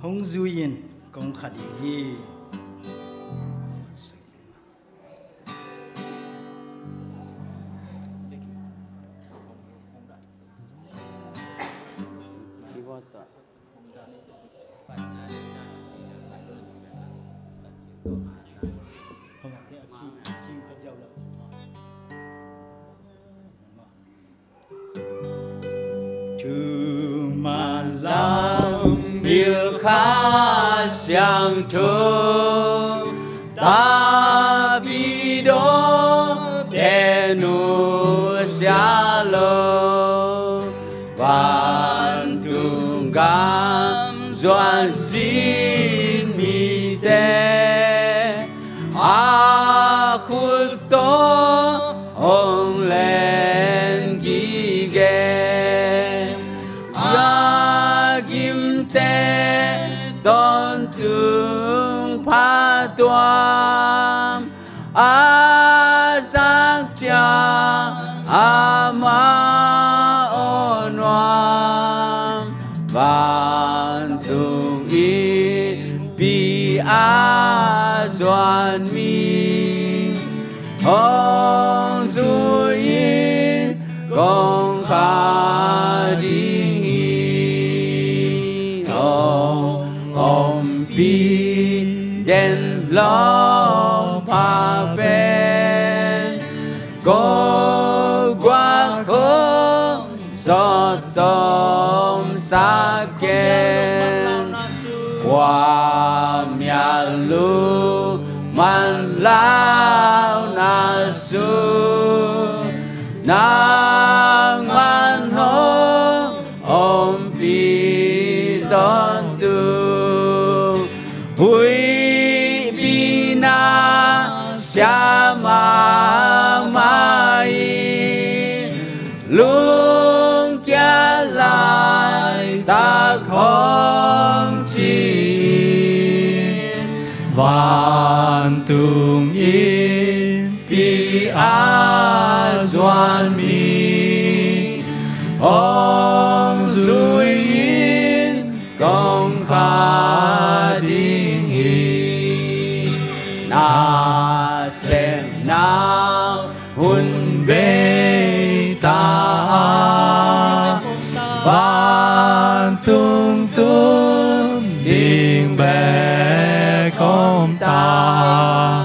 hong duyin kong khát hi yêu khá sang thương ta vì đó để nuôi xa lô vạn thương cảm doan xin mi tê khuất tố ông lên ghi ghê kim tê tôn thương phá toan giác cha ma ôn hoàn vạn thương yên bi doan mi hong du yên công khá đi om pi den lo pa ben go qua kho so tom sa ken qua mya lu man lao na su nang man ho om pi ton tu hui bi na xa ma mai luôn trả lại ta không chi vạn tường yên bi doan mi ông duy yên công khá đi na xem na hun bê ta ban tung tung điên bè công ta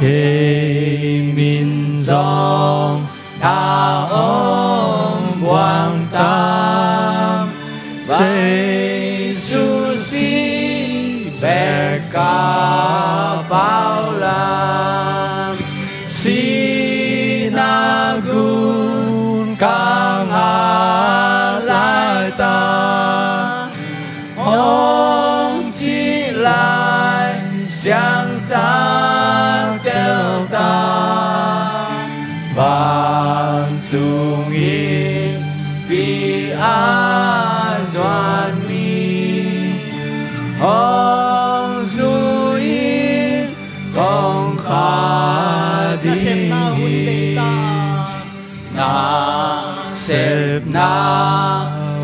thì mình dòng đã ôm quang ta giê-xu xin bè cả bao la sinagun kang lại ta ông chỉ lại sáng ta kêu ta vạn tung yên vì doan mi ông du yên công khá đi na xếp na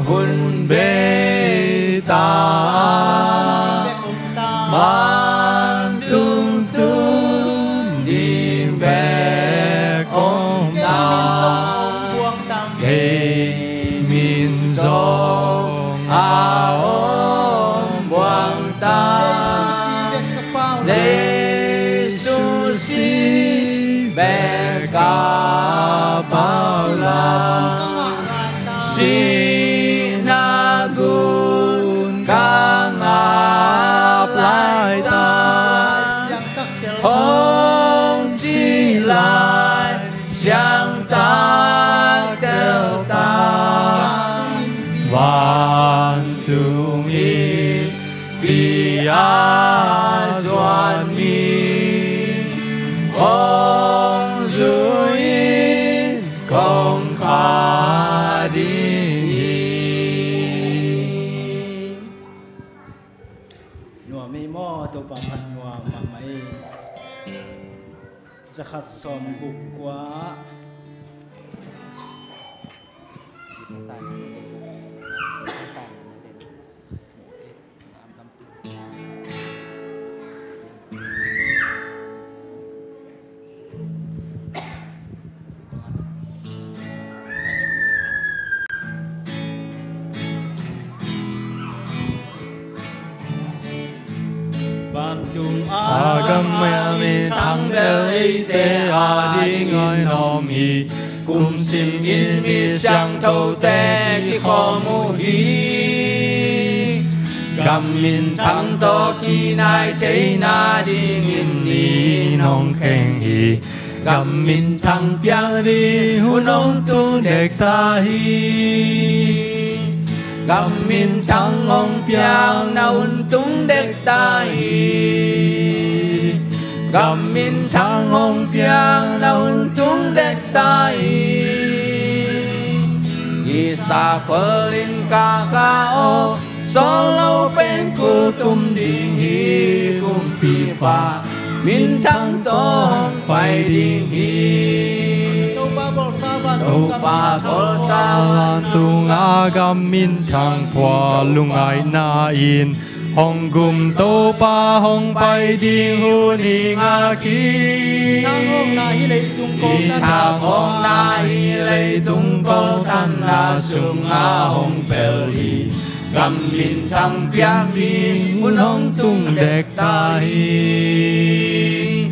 hun bê ta ban tung tung điên bè ông ta thì mình dòng ôm buông ta giê-xu xin bè cả bao la sinagun kang lại ta ông chỉ lại sáng ta kêu ta vạn thương yên vì doan mi ông du yên công khá đi nua mi mo to pa phan nua ma mai zakhat som buk kwa vạn tung Agam mi thang bel te a đi ngồi nom hi cùng sim in mi sang thâu te ki kho mu hi gam min thang to ki nai te na đi ngin ni nong khen hi gam min thang piang đi hu nong tung dek ta hi gam min thang ong piang na un tung dek ta hi gam min thang ong piang na un tung dek ta hi isa kholin ka ka o so lâu bên cu tum đi hi kum pi pa min thang tong pai đi hi tâu ba bol sa van tung agam min thang phwa lungai na in hong gum to pa hong pai ding hu ni nga ki thang hong na hi lei tung ko thang hong na hi lei tung ko tan na sung a hong pel hi gam min thang piang đi muốn hong tung dek ta hi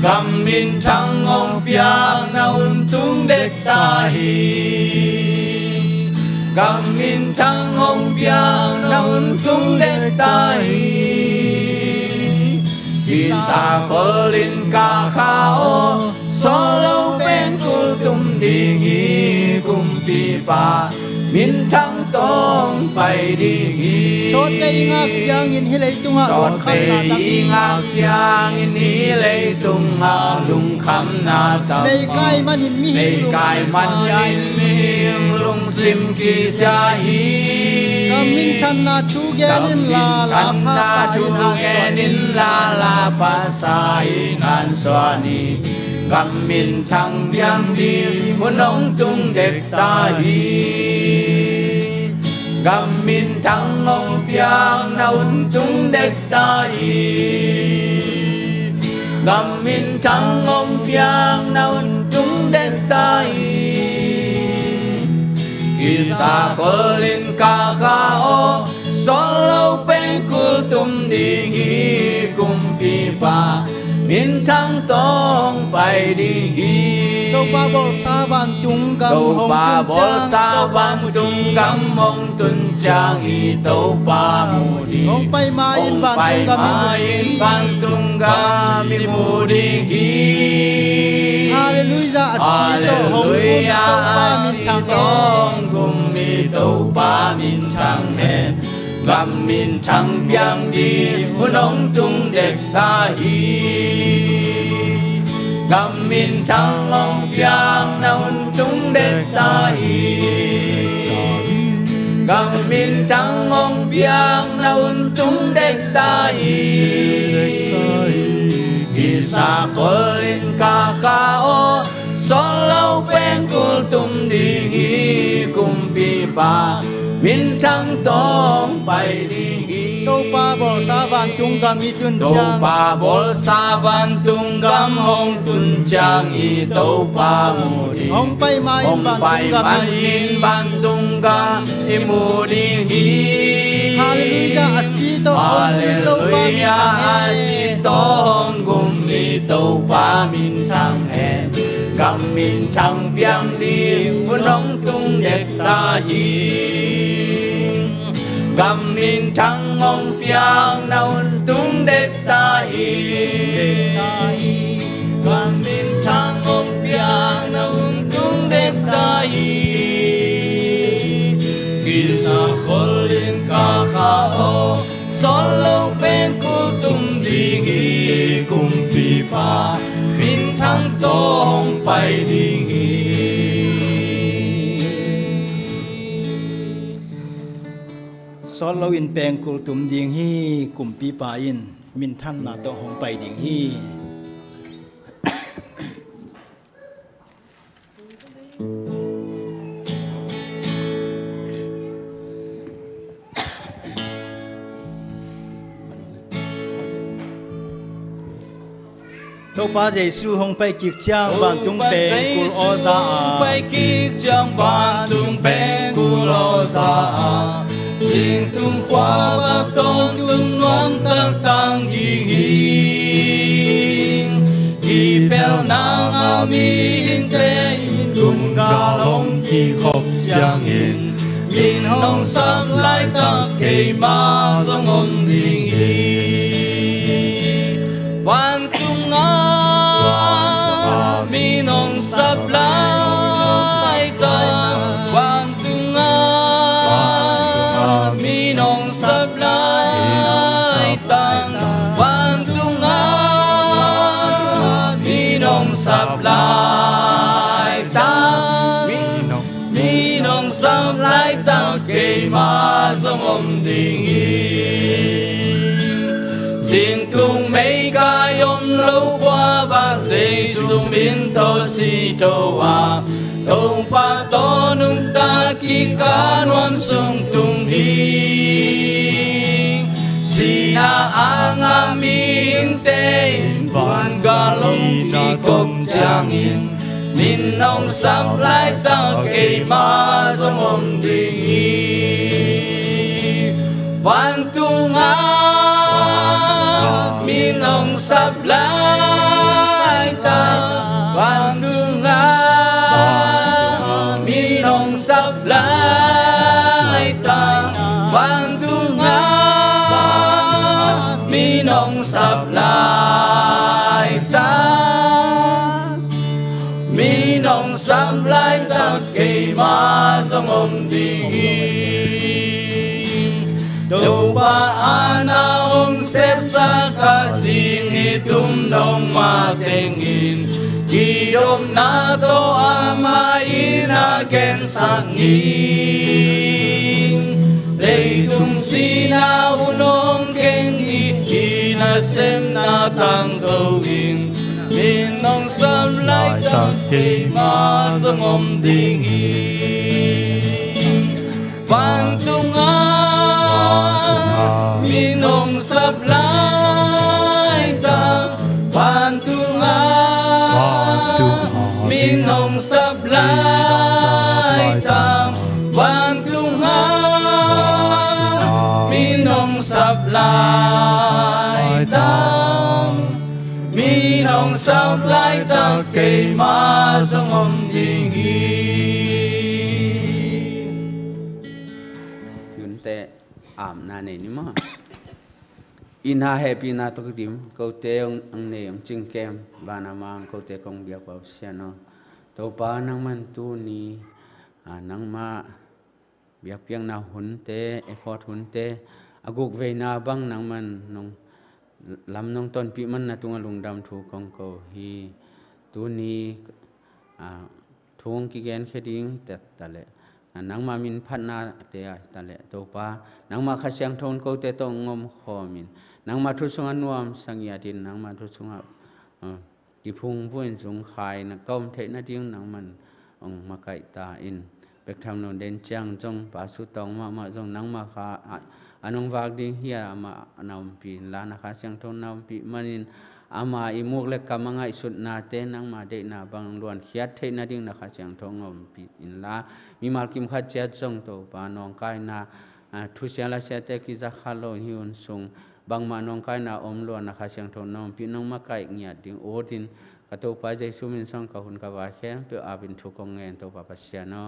gam min thang hong piang na un tung dek ta hi gam min thang hong piang na un tung dek ta hi isa kholin ka khao so lâu bên cu tum đi hi kum pi pa min thang tong pai đi hi so te ngak chang in hi lei tung a so te ngak chang in hi lei tung a lung kham na ta lei kai man in mi lei kai man in mi lung sim ki sia hi gam min than na chu ge nin la la pha chu ge nin la pa sa in an so ni gam min thang piang đi muốn nong tung dek ta hi gam min thang ong piang na un tung dek ta hi gam min thang ong piang na un tung dek ta hi isa kholin ka ka o so lâu bên cu tum đi hi kum pi pa min thang tong pai đi hi tâu ba bol sa van tung gam tâu hong ba tung bol chang sa van tung gam hong tun chang hi tâu ba mu đi hong pai ma in van tung gam in van tung gam mi mu đi hi hallelujah asito hong tung tâu ba min chang tong kum mi tâu ba min chang hen gam min thang piang đi muốn ông tung dek ta hi gam min thang ong piang na un tung dek ta hi gam min thang ong piang na un tung dek ta hi isa kholin ka ka o so lâu bên cu tum đi hi kum pi pa min thang tong pai đi hi tâu ba bol sa van tung gam i tun tâu chang ba bol sa van tung gam hong tun chang i tâu ba mu đi hong pai ma in hong van pai tung gam man in van tung gam i mu đi hi hallelujah asito hong tung tâu ba min hallelujah chang asito hong gum mi tâu ba min thang hen gam min thang piang đi muốn nong tung dek ta hi gam min thang ong piang na un tung dek ta hi gam min thang ong piang na un tung dek ta hi kisa kholin ka kha o so lâu bên cu tum đi hi kum pi pa min thang tong pai đi hi so lo in peng kul tum ding hi kum pi pa in min than na to hong pai ding hi tâu ba Giêsu hong pai kik chang van tung peng kul o za a pai kik chang van tung peng kul o za a Jing tung khoa ba tong tung nuam tang tang yi bèo nàng mi hình tê tung ca long khi khóc giang yên min hồng sắp lại ta kề ma trong ôm đình hi quan tung a min hồng sắp lại ta quan tung a min hồng sắp lại ta quan tung a min hồng sắp lại ta min hồng sắp lại ta kề ma trong ôm đình hi xin tung mấy cái ôm lâu qua và dây xuống biến thô si thô à thô pa to nung ta ki ka nuam sung tung hi si na ang aming te ban ga long ki kom chang in min nong sắp lại ta kề ma trong ôm đình hi van tung a min nong sắp lại ta van tung a min nong sắp lại ta van tung a min nong sắp lại ta mi nong sắp lại ta kề ma trong ôm đình hi đâu ba ana ông xếp xa cả xin hi tum đông ma tên in kỳ đông na to ama ina ken sắc in lấy tum si na unong ken hi na sem na tang sâu in min nong sắp lại ta kề ma trong ôm đình hi van tung a min nong sắp lại ta van tung a min nong sắp lại ta van tung a min nong sắp lại ta mi nong sắp lại ta kề ma trong ôm đình hi yun te am na ne ni ma in ha happy na to dim ko te ang ne ang ching kem ba na mang ko te kong biak pa sia no to pa nang man tu ni nang ma biak piang na hun te effort hun te aguk ve na bang nang man nong lam nong ton pi man na tunga lung dam thu kong ko hi tu ni thung ki gen kheding tet tale nang ma min phat na te tale to pa nang ma khasyang thon ko te to ngom khomin nang ma thu sunga nuam sangya tin nang ma thu sunga ki phung vuin sung khai na kom the na ding nang man ong ma kai ta in bek tham non den chang jong pa su tong ma jong nang ma kha anong wak ding hia ma anam pi la na khasyang thon nam pi manin ama imuk le kamanga isut na te nang ma de na bang luan khiat the na ding na khasyang thong ngom pi in la mi mal kim kha cha jong to pa nong kai na thu sia la sia te ki za khalo hiun sung bang ma nong kai na om luan na khasyang thon nom pi nong ma kai nya ding o tin ka to pa jai sumin song ka hun ka wa khem pe a bin thu kong ngen to pa pa sia no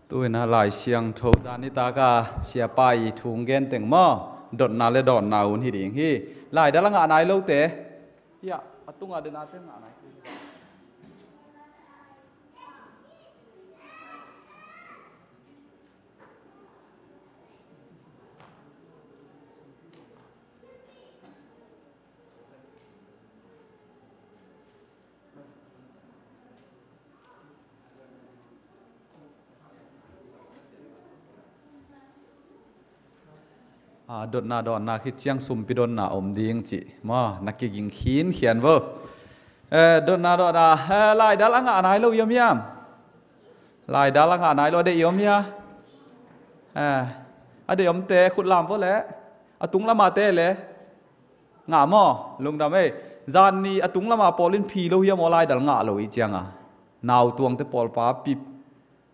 tôi na lại xiang thâu ra ni ta ka xia pai thùng gen teng mo dot na le dot na un hi ding hi lại đã là ngã này lâu te ya atung ada na te ngã này đột na khi chiang sum pi đồn na om ding chị mà nãy cái ging khiên khian vơ đột na lại đã là ngã này lâu yếm yam lại đã là ngã này lâu để yếm ya để yếm te khut làm vơ lẽ tung làm mà te lẽ ngã mò lung đam ấy จานนี้ตุงละมาปอลินพีโลเฮียมอลายดัลงะโลอีเจียงนาวตวงเตปอลป้าปี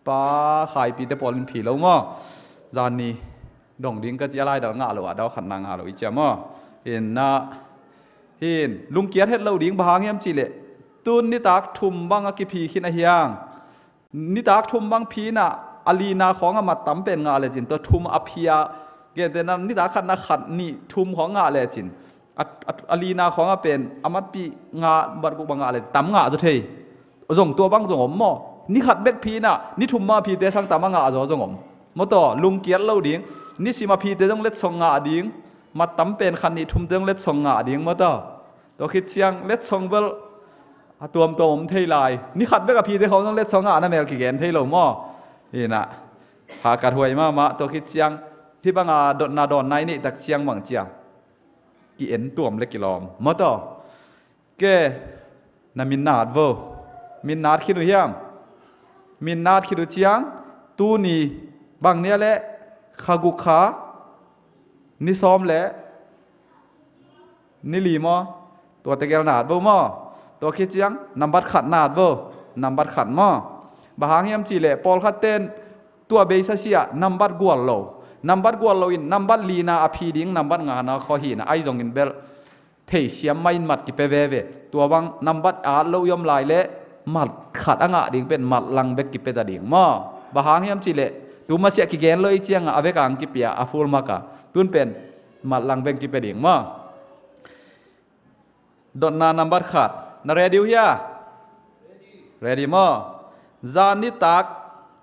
ป้าขายปีเตปอลินพีโลมั้งจานนี้ดงดิ้งก็จะอะไรดัลงะโลดาวขันนางะโลอีเจียมั้งเห็นนะเห็นลุงเกียรติเฮ็ดเราดิ้งบางเฮียมจิเลตุนนิตากทุ่มบังกิพีขินเฮียงนิตากทุ่มบังพีน่ะอลีนาของอามาตั้มเป็นงาเลยจินตัวทุ่มอภิยาเกี่ยแต่นั้นนิตาขันนักขัดนี่ทุ่มของงาเลยจินอลีนาของอาเป็นอามัดปีงาบัดกุบังงาเลยตั้มงาจะเทยส่งตัวบังส่งอมมอนี่ขัดเบ็กพีน่ะนี่ทุ่มมาพีเตสังตั้มงาจะส่งอมมต่อลุงเกียรติเราดิ้งนี่สิมาพีเตต้องเล็ดส่งงาดิ้งมาตั้มเป็นขันนี่ทุ่มต้องเล็ดส่งงาดิ้งมต่อตัวคิดเชียงเล็ดส่งเบลตัวผมเทยลายนี่ขัดเบ็กพีเตเขาต้องเล็ดส่งงานั่นแม่กี่แกนเทยเรามอนี่นะหากระถวยมาตัวคิดเชียงที่บางดอนนาดอนในนี่ตักเชียงบางเชียงกี่เอ็นตัวมเล็กกี่ลอมมาต่อแกนามินนาดเวอมินนาดคิดดูเฮียมมินนาดคิดดูเชียงตูนี่บางเนี้ยแหละขากุขานี่ซ้อมแหละนี่ลีมอตัวตะเกียงนาดเวอมอตัวคิดเชียงนำบัตรขัดนาดเวอนำบัตรขัดมอบางเฮียมจีเล่ปอลขัดเต้นตัวเบสเซียนำบัตรกวนโลนำบัตรกวนโลอินนำบัตรลีนาอภิดิ้งนำบัตรงานาขอหินไอจงอินเบลเทียเสียไม่มัดกิเปเวเวตัวบางนำบัตรอาร์โลยอมลายเละมัดขัดอ่างดิ้งเป็นมัดลังเบกกิเปตาดิ้งมอบางเฮียมจีเล่ตัวมาเสียกิเกนเลยเจียงอาเวกังกิเปียอาฟูลมากะตุนเป็นมัดลังเบกกิเปดิ้งมอดอนนานำบัตรขัดนาเรดิวเฮียเรดิมอจานิตัก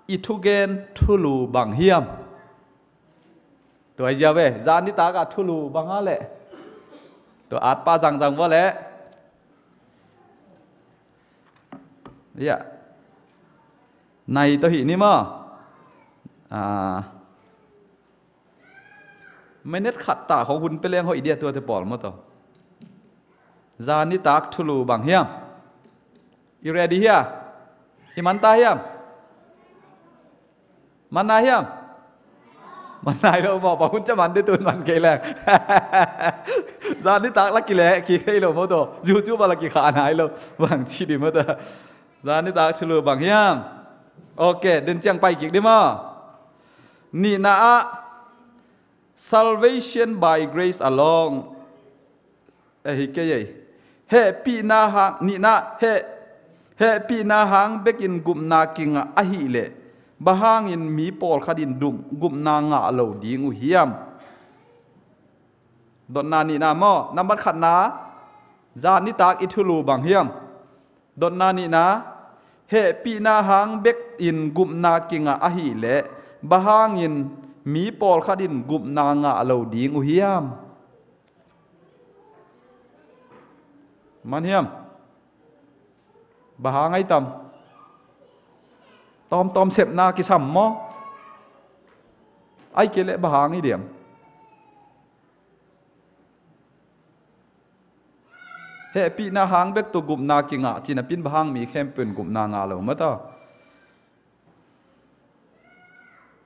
อิทุเกนทุลูบังเฮียมตัวไอเจ้าเวจานิตากทุลูบังอะไรตัวอาจป้าจังว่าแหละเนี่ยในตัวหินี่มั้งไม่เน็ตขัดตาของคุณไปเลี้ยงเขาอีเดียตัวเตปอลมั้งตัวจานิตักทุลูบังเฮียมอีเรดีเฮียอีมันตาเฮียมมันนายเฮียมมันนายเราบอกว่าคุณจะมันได้ตุนมันกี่แรงจานนี้ตักลักกี่แหล่กี่ใครเราไม่ตัวยูทูบอะไรกี่ขานายเราบางชีดิไม่ตัวจานนี้ตักชุลบางเฮียมโอเคเดินเจียงไปกี่ได้มั้งนี่นะ salvation by grace alone เฮ้ยเกย์เฮ้ปีนาหังนี่นะเฮ้ปีนาหังเบกินกุมนากิงอะฮิเล่บะฮางอินมีปอลขดินดุมกุมนางะเหลาดิงอุเฮียมดอนนานีนามอนำบัดขัดนาจานิตากอิทุลูบังเฮียมดอนนานีนาเฮปีนาหางเบกอินกุมนากิงอะฮิเลบะฮางอินมีปอลขดินกุมนางะเหลาดิงอุเฮียมมันเฮียมบะฮางไอตำตอมเสพนากิสัมมอไอเกล็ดบางอีเดียมเฮปีนาหางเบกตัวกุมนากิงะจีนปินบางมีเข้มเป็นกุมนางาเหล่ามาต่อ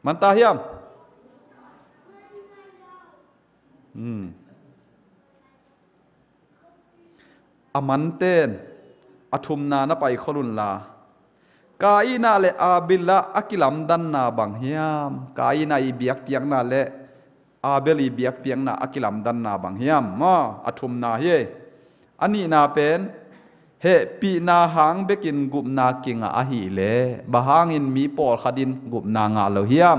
มันตาเฮียมอามันเต้นอทุมนาณไปขลุนลากายนาเลอาบิลละอักิลัมดันนาบังเฮียมกายนาอีเบียกเปียงนาเลอาเบลีเบียกเปียงนาอักิลัมดันนาบังเฮียมมาอทุมนาเฮอันนี้นาเป็นเฮปีนาหางเบกินกุมนากิงอาหิเลบะหางอินมีปอลขดินกุมนางาเลเฮียม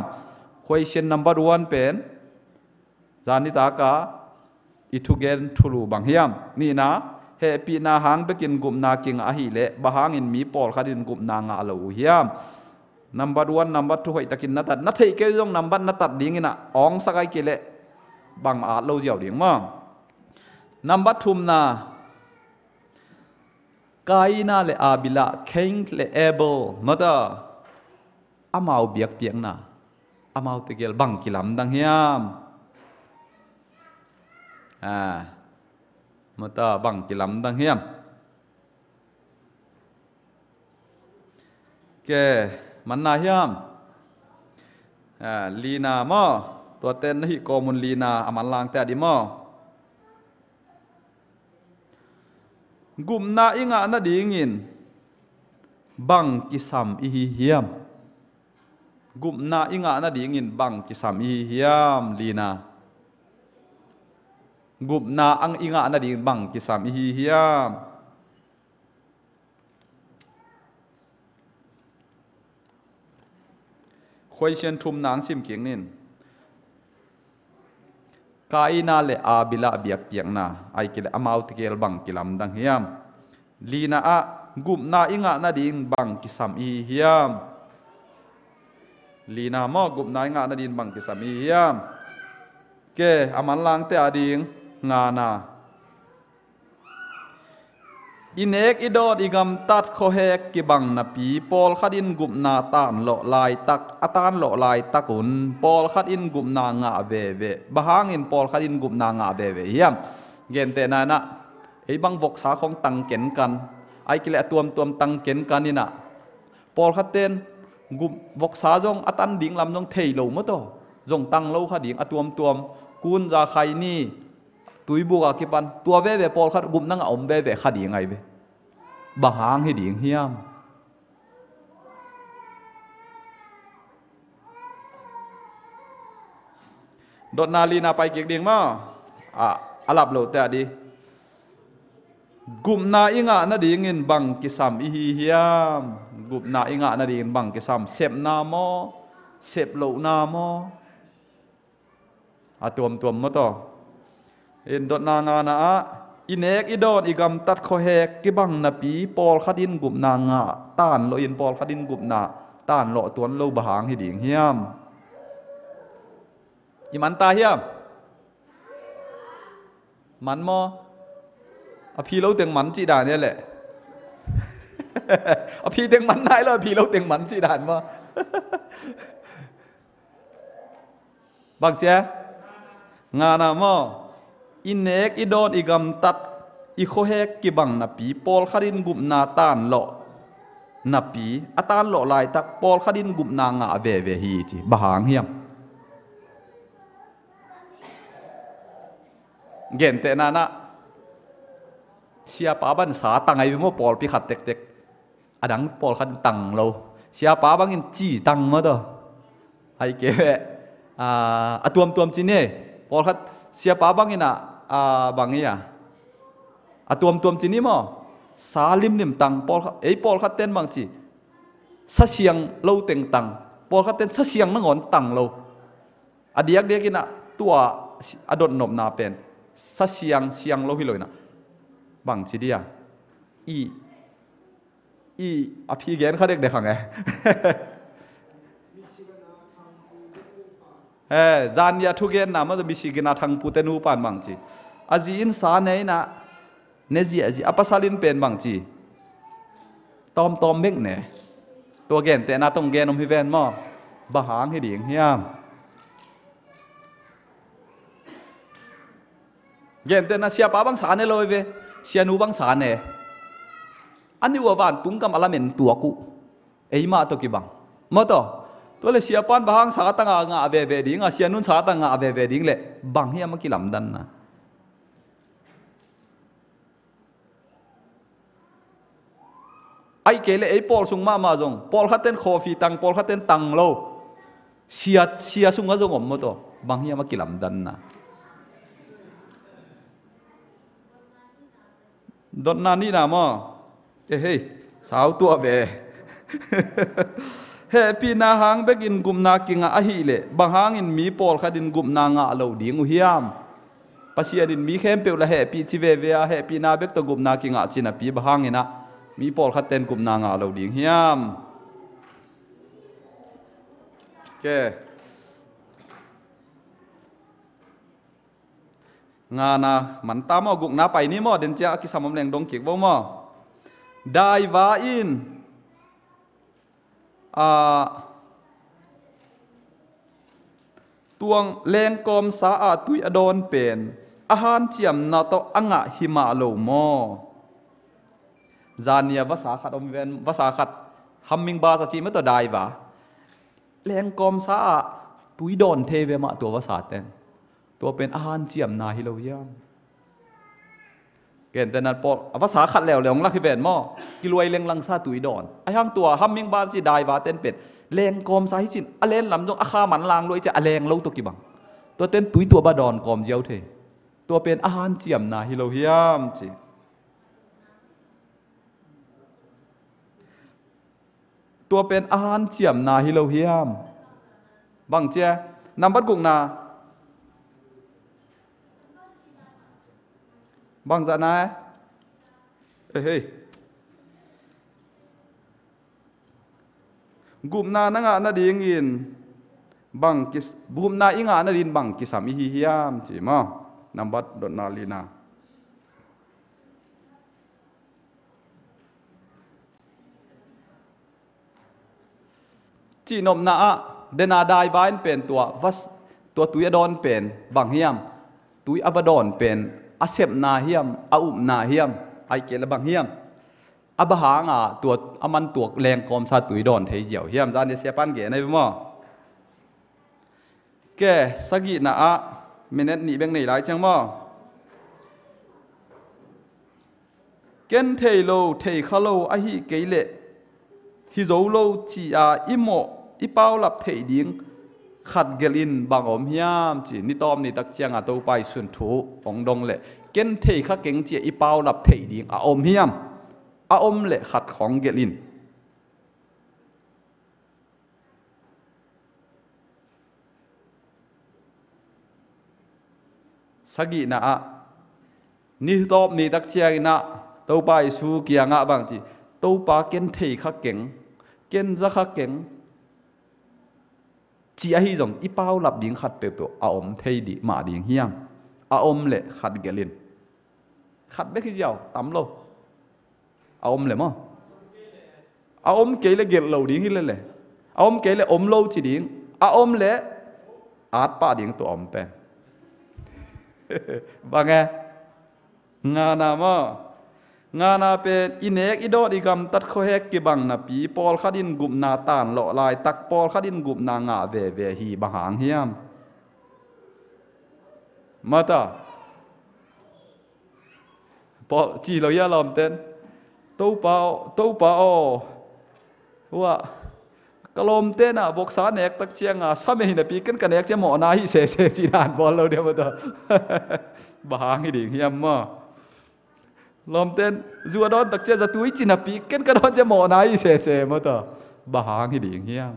question number 1เป็นจานิตากาอิทุเกนทุลูบังเฮียมนี่นะเฮปีนาหางเบกินกุมนากิงอาหิเลบะหางอินมีปอลขดินกุมนางาเลเฮียม number 1 number 2ให้ตะกินนัดนัดให้เกยง number นัดตัดดิ้งนะอองสักไอเกเลบังอาจเราเจียวดิ้งมั้ง number 2นะกายน่าเลอาบิละเข่งเลเอเบลมาต่ออามาเบียกเปียงนะอามาตะเกียลบังกิลำดังเฮียมมาต่อบังกิลำดังเฮียมแกมันนาเฮียมลีนามอตัวเต้นฮิโกมุนลีนาอามันลางแต่ดิมอ gum na inga na dingin bang kisam ihihiam gum na inga na dingin bang kisam ihihiam lina gum na ang inga na dingin bang kisam ihihiam khoi chen thum nang sim kieng nin kaina le abila biak piang na ai kile amau tikel bang kilam dang hiam lina a gup na inga na ding bang kisam i hiam lina mo gup na inga na ding bang kisam i hiam ke aman lang te ading nga na inek idot igam tat kho hek ki bang na pi pol khadin gup na tan lo lai tak atan lo lai takun pol khadin gup na nga ve ve bahangin pol khadin gup na nga ve ve hiam gen te na na ei bang vok sa khong tang ken kan ai kile tuam tuam tang ken kan ni na pol khaten gup vok sa jong atan ding lam jong thei lo mo to jong tang lo kha ding atuam tuam kun za khai ni tui bu ka kipan tua ve ve pol khat gup na nga om ve ve kha ding ai ve bahang hi ding hiam dot na li na pai kek ding ma alap lo ta di gum na inga na dingin bang kisam hi hiam gup na inga na dingin bang kisam sep na mo sep lo na mo atuam tuam mo to in dot na nga na a inek idon igam tat kho hek ki bang na pi pol khadin gup na nga tan lo in pol khadin gup na tan lo tuan lo bahang hi ding hiam iman ta hiam man mo a phi lo teng man chi da ne le a phi teng man nai lo phi lo teng man chi dan mo bang che nga na mo inek idon igam tat i kho hek ki bang na pi pol kharin gup na tan lo na pi atan lo lai tak pol kharin gup na nga ve ve hi chi bahang hiam gen te na na sia pa ban sa tangai mo pol pi khat tek tek adang pol khan tang lo sia pa bangin chi tang mo do ai ke atuam tuam chi ne pol khat sia pa bangina bangia atuam tuam chi ni mo salim nim tang pol ei pol khat ten bang chi sa siang lo teng tang pol khat ten sa siang na ngon tang lo adiak dekina tua adot nop na pen sa siang siang lo hi loina bang chi dia i aphi gen khadek de khang zan ya thu gen na ma mi si gina thang puten hu pan bang chi aji in sa nei na neji aji apasalin pen bang chi tom tom mek ne to gen te na tong gen om hi ven mo bahang hi ding hiam gen te na sia pa bang sa ne loi ve sia nu bang sa ne ani wa van tung kam alamen tua ku ei ma to ki bang mo to to le sia pan bahang sa ta nga ve ve ding a sia nun sa ta nga ve ve ding le bang hiam ki lam dan na ai ke le ei pol sung ma jong pol khaten coffee tang pol khaten tang lo sia sung a jong om mo to bang hiam ki lam dan na dot na ni na mo hey sao tua ve happy na hang begin gum na kinga a hi le bahangin mi pol khadin gum na nga lo ding u hiam pasianin mi khem pe la happy chi ve ve a happy na bek to gum na kinga china pi bahangina mi pol khaten gum na nga lo ding hiam ke nga na man ta mo guk na pai ni mo den cha ki samam leng dong kik bo mo dai va in tuang leng kom sa a tui adon pen ahan chiam na to anga hima lo mo zania vasa khat om ven vasa khat hamming ba sa chi me to dai va leng kom sa a tui don the ve ma to vasa tenตัวเป็นอาหารเจียมนาฮิโลยามแก นแต่นั้นปอภาษาขัดแล้วเลยของลักขิเวนมอกิรวยเลงลังซาตุยดอนไอ้ห้างตัวห้ามมิงบาสิได้ว่าเต้นเป็ดเลงกอมสายจินอเลนลำจงอาคาหมันลางรวยจะอเลงเล่าตัวกี่บังตัวเต้นตุยตัวบาดอนกอมเจียวเทตัวเป็นอาหารเจียมนาฮิโลเฮียมจีตัวเป็นอาหารเจียมนาฮิโลเฮียมบังเจียนำบัดกุงนาบังจะนายเฮ้ยกุมนานังอ่ะนาดีงินบังกิสบุมนาอิงอ่ะนาดินบังกิสามิฮิฮิยามจีมอนำบัดดนาลีนาจีนมนาอะเดนาได้บ้านเป็นตัววัสตัวตุยดอนเป็นบังเฮียมตุยอวดอนเป็นอาเซมนาเฮียมอาอุมนาเฮียมไอเกลบังเฮียมอบหางอ่ะตัวอามันตัวแรงกอมซาตุยดอนเทียวเฮียมจานเดเสียปันเกในบ่มอแกสกินาอะเมเนตนี่เบงนี่หลายจังมอเกนเทโลเทคาโลอะฮิเกเลฮิโซโลจีอาอิโมอีเป้าหลับเทดิงขัดเกลินบางอมเฮียมจีนี่ตอมนี่ตักเจียงอาตัวไปส่วนถูองดงเละเกนเทข้าเก่งเจียอีเป้าหลับเทดิงอาอมเฮียมอาอมเละขัดของเกลินสกินะอะนี่ตอมนี่ตักเจียงนะตัวไปสู้เกียงอะบางจีตัวปาเกนเทข้าเก่งเกนจะข้าเก่งจีอาฮิจงอีเป้าหลับดิ้งขัดเปรี้ยวอาอมเทดีมาดิ้งเฮียมอาอมเละขัดเกลินขัดไม่ขี้เจียวต่ำโลอาอมเละมั้งอาอมเกลเกลโลดิ้งฮิเลเละอาอมเกลอมโลจีดิ้งอาอมเละอาดป้าดิ้งตัวอมเป็นบางไงงานามา งานาเป็นอินเอกอิดอดีกำตัดเขาแหกกิบังนาปีปอลขัดินกุมนาตานหล่อลายตักปอลขัดินกุมนางาเวเวฮีบางหางเฮียมมาตาปอจีเราอย่าลอมเต้นตู้เปล่าว่ากลมเต้นอ่ะบกษาเนกตักเชียงอ่ะสมัยนั้นปีกันกันเนกจะหมอนาฮิเสจีนานบอลเราเดียวมาตาบางหางดิ่งเฮียมมาลมเต้นจัวดอนตักเจจะตุยจินาปีกันกันดอนจะหมอนายเสมาต่อบาหางฮิดิ่งเฮียง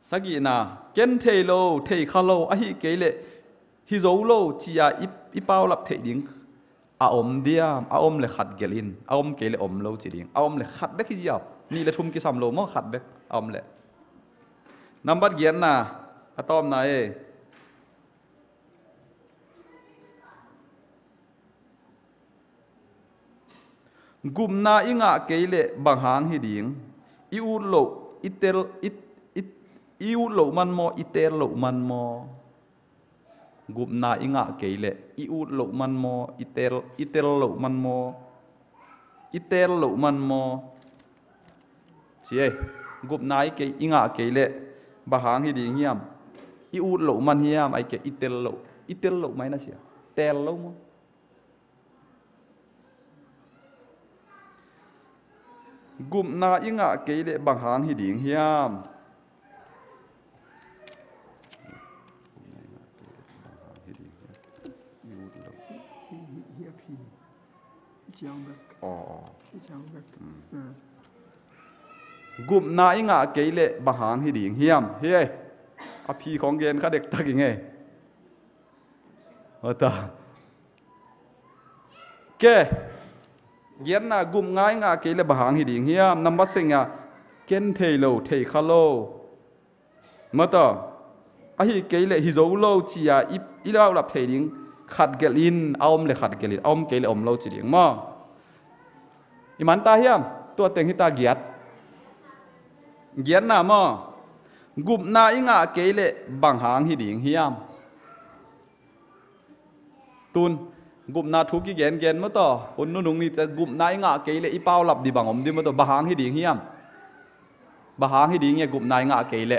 สักีนาเกนเทโลเทคาโลอะฮิเกเลฮิโซโลจีอาอีเป้าลับเทดิ่งอาอมเดียมอาอมเลขัดเกลินอาอมเกเลอมโลจีดิ่งอาอมเลขัดเบกฮิจาบนี่เลทุมกิสามโลมอขัดเบกอาอมเลนับบัดเกียนนาอะตอมนาเอกุมนาอิงะเกเลบางหางฮิดิงอิอูโลอิเตลอิอูโลมันโมอิเตลโลมันโมกุมนาอิงะเกเลอิอูโลมันโมอิเตลโลมันโมอิเตลโลมันโมเสียกุมนาอิงะเกเลบางหางฮิดิงเฮียมอิอูโลมันเฮียมไอเกอิเตลโลไหมนะเสียเตลโลมั้งกุมนาอิงะเกเลบางหางฮิดิ่งเฮียมกุมนาอิงะเกเลบางหางฮิดิ่งเฮียมเฮ้ยอภีของเกณฑ์ข้าเด็กตักยังไงว่าตาแกเย็นน่ะกุมง่ายง่ะเกลบางหางฮิดิ่งเฮียมนำบัสเซงอ่ะเกนเทโลเทคาโลมาต่ออะฮิเกลฮิโซโลจีอาอีลาวลับเทดิ่งขัดเกลินเอาอมเลขัดเกลินเอาอมเกลอมโลจีดิ่งมาอิมันตาเฮียมตัวเต็งฮิตาเกียดเย็นน่ะมากุมนาอิงะเกลบางหางฮิดิ่งเฮียมตุนกุมนาทุกิเกนมาต่อคนนู้นนี่แต่กุมนาอิงะเกลอีเป้าหลับดีบางอมดีมาต่อบางหางฮิดิ่งเฮียมบางหางฮิดิ่งเนี่ยกุมนาอิงะเกล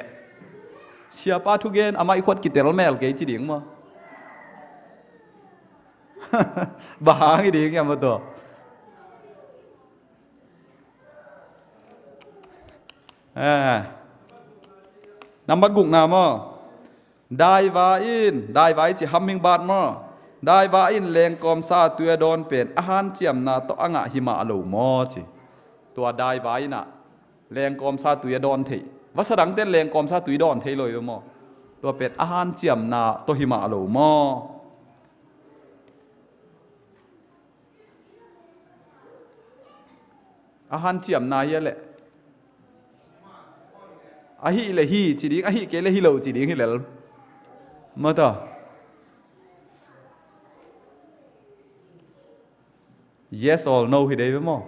เสียป้าทุกเกนอามาอีกคนกิเตลแมลเกจีดิ่งมา บางอีดีเงี้ยมาตัวน้ำบัดกุกนามอได้ว่าอินจีฮัมมิงบาดมอได้ว่าอินแรงกอมซาตัวโดนเป็นอาหารเจียมนาตอังะหิมาอลูมอจีตัวได้ว่าอินะแรงกอมซาตัวโดนเทวัสดังเต้นแรงกอมซาตัวโดนเทเลยมอตัวเป็นอาหารเจียมนาตัวหิมาอลูมออาหารเจียมนาเยอะแหละอาฮิเลฮีจีดิงอาฮิเกเลฮิโลจีดิงฮิเลลมาต่อ yes or no ฮิเดย์มั้ง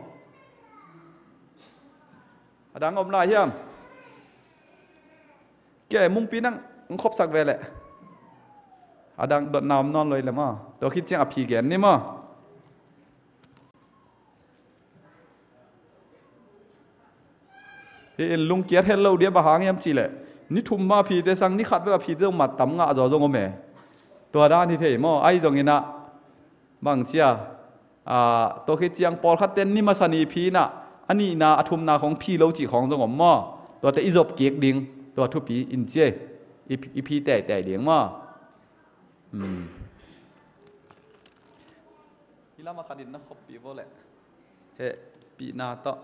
อดังอมลายเฮียมแกมุงปีนั่งครบสักเวลแหละอดังดดน้ำนอนเลยแหละมั้งตัวคิดเจียงอภิเกณฑ์นี่มั้งเห็นลุงเกียรติเฮลโลเดียบหางยามจีเลยนี่ทุ่มมาพีเตสังนี่ขัดไปกับพีเตต้องมาตั้มงาจอจงอเมตัวด้านที่เทมั้งไอ้จงเงินะบางเจ้าตัวคิดเจียงปอลขัดเต้นนี่มาสนีพีน่ะอันนี้นาอธุมนาของพี่เราจีของจงอมมั้งตัวแต่อิจบเกียกดิ่งตัวทุปีอินเจอีพีแต่เดียงมั้งที่เรามาขัดินนะขบปีโวแหละเฮปีนาต่อ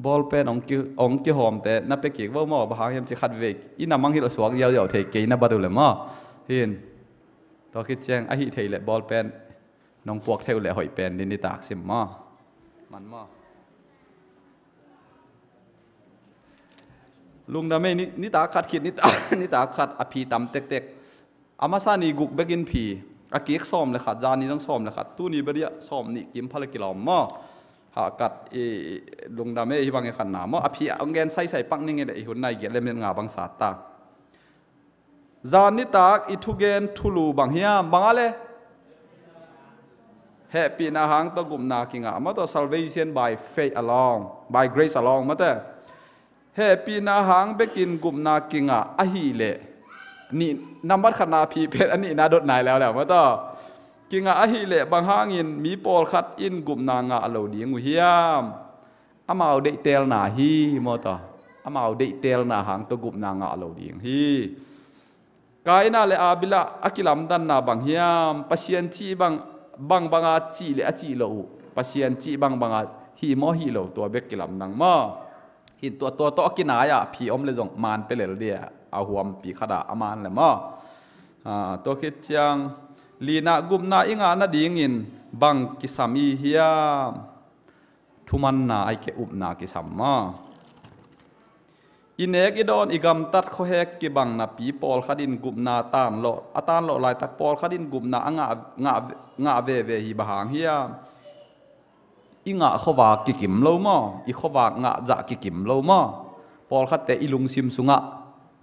บอลเป็นองค์หอมแต่นับไปเกี่ยวว่าหม้อบางยังจะขัดเวกอินามังฮิโรสวกยาวๆเทเกยนับบัดเลยมั้งเห็นตัวคิดแจ้งไอฮิเทเลยบอลเป็นน้องพวกเทวเลยหอยเป็นดินตากสิมมั้งมันมั้งลุงดาไม่นิตาขัดคิดนิตาขัดอภิตำเต็กๆอามาซานีกุกเบกินพีอากิกซ้อมเลยขัดจานีต้องซ้อมเลยขัดตู้นี้บริยะซ้อมนี่กิมพลกิลอมมั้งหากัดลุงดาไม่ที่บางอย่างขันหนามอภิองเงินใส่ปักนี่ไงเด็กหุ่นในเกล็ดเล่มงาบางสาตาจานิตาอิทุเกนทุลูบางเฮียบางอะไรเฮปีนาหังตัวกลุ่มนาคิงะมาตัว salvation by faith along by grace along มาแต่เฮปีนาหังเบกินกลุ่มนาคิงะอหิเลนี่นำบัตรขนาพีเพชรอันนี้นาดดนายแล้วแหละมาตัวกิงอาฮิเลบางหางินมีปอลขัดอินกุมนางาเหล่าดีงูเฮียมอามาเอาเดเตลนาฮีมอต่ออามาเอาเดเตลนาหางตัวกุมนางาเหล่าดีฮีกายนาเลอาบิละอากิลัมดันนาบางเฮียมปัสยันจีบางอาจีเลอาจีเหล่าปัสยันจีบางอาฮีมอฮีเหล่าตัวเบกกิลัมนังมาหินตัวกินายะพีอมเลยจงมานไปเลยเดียเอาหัวปีขดาอามานเลยมาตัวคิดจังลีนากุมนาอิงานาดิ่งินบังกิสามีเฮียทุมันนาไอเกอุบนากิสามมาอินเอกอิดอนอิกัมตัดโคเฮกกิบังนาปีปอลขัดินกุมนาตานโลอาตานโลลายตักปอลขัดินกุมนางาเวฮีบางเฮียอิงาขวากกิกิมโลมาอิขวากงาจะกิกิมโลมาปอลขัดแต่อิลุงซิมสุงะ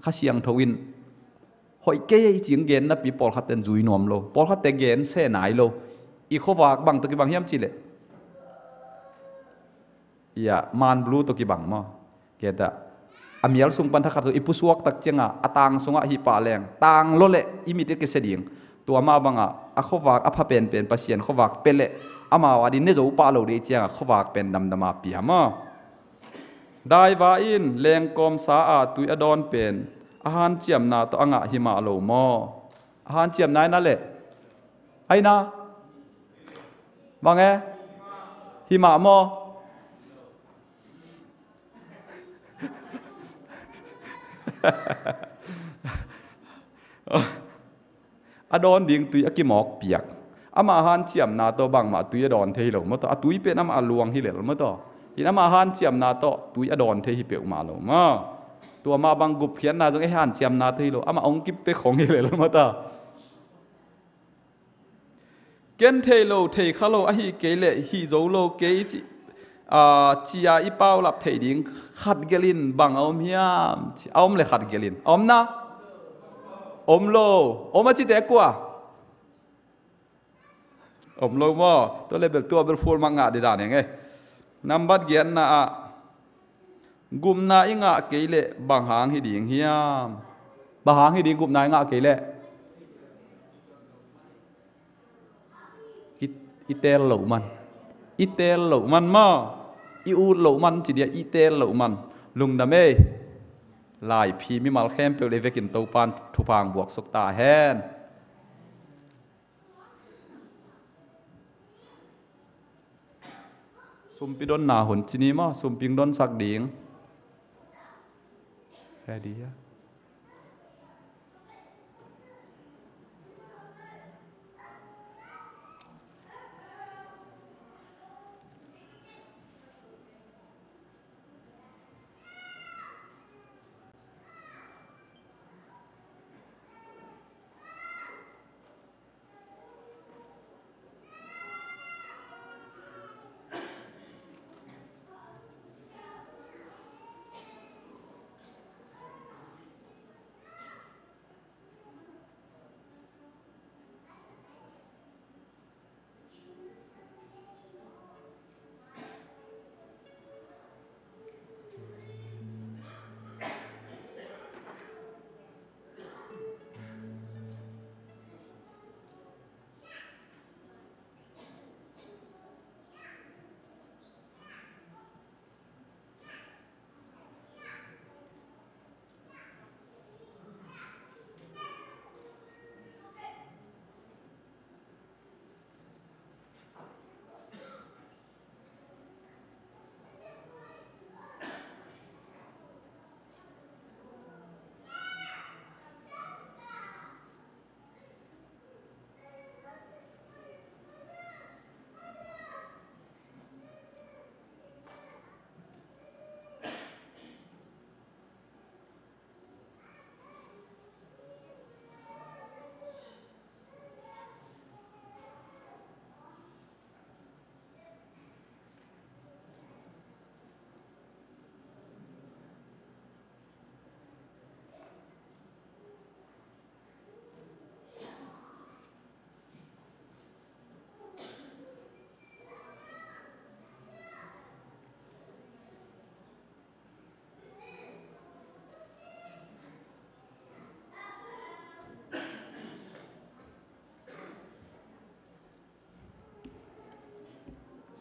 ข้าเสียงทวินหอยเกยจิงเกนนะปีปอลขัดเต็นจุยนวมโลปอลขัดแต่เกนเสนายโลอีขวากบังตัวกีบังเฮียมจิเลอย่ามานบลูตัวกีบังมาเกตอะอามีลสุงปันทักขัดตัวอิปุสวกตักเจงะอตางสุงะฮิปาแรงตางโลเลอิมิเตกเสดิงตัวมาบังอะอขวากอภเป็นปัสเซียนขวากเป็นเลอามาวัดินเนจอุปาโลเดเจงะขวากเป็นดำมาปีฮามาได้ว่าอินแรงกอมสาอาตุยอดอนเป็นอาหารเจียมนาตัวอ่างหิมาโลมออาหารเจียมนายนั่นแหละไอ้นาบางไงหิมามออดอนดิ่งตุยอกิหมอกเปียกอามาอาหารเจียมนาตัวบางมาตุยอดอนเทโลมาตัวตุยเป็นอามาลวงฮิเลลมาตัว อินามาหันเจียมนาโตตุยอดอนเทหิเปียวมาโลมาตัวมาบังกุบเขียนนาจงไอ้หันเจียมนาเทหิโลอามาองกิบไปของนี่เลยแล้วมาตาเกนเทโลเทคาโลอะฮิเกเลฮิโซโลเกจิจียาอีเป้าหลับเทดิงขัดเกลินบังเอาเมียมเอามเลยขัดเกลินอมนะอมโลอมมาจิเตกว่าอมโลมาตัวเลเบลตัวเบลฟูลมังงะดีดานยังไงนับบัดเกียนนะกุมนาอิงะเกเลบังหางฮิดิงเฮียมบังหางฮิดิงกุมนาอิงะเกเลอีเตลเหลวมันอีเตลเหลวมันมาอีอูเหลวมันจีเดียอีเตลเหลวมันลุงดำเอลายพีมิมาลเข้มเปลวเลเวกินตัวปานทุพางบวกสกตาแฮนสุมปิดอนหนาหุ่นจีนีมาสุมปิงดอนสักดิ่งแค่ดีอะ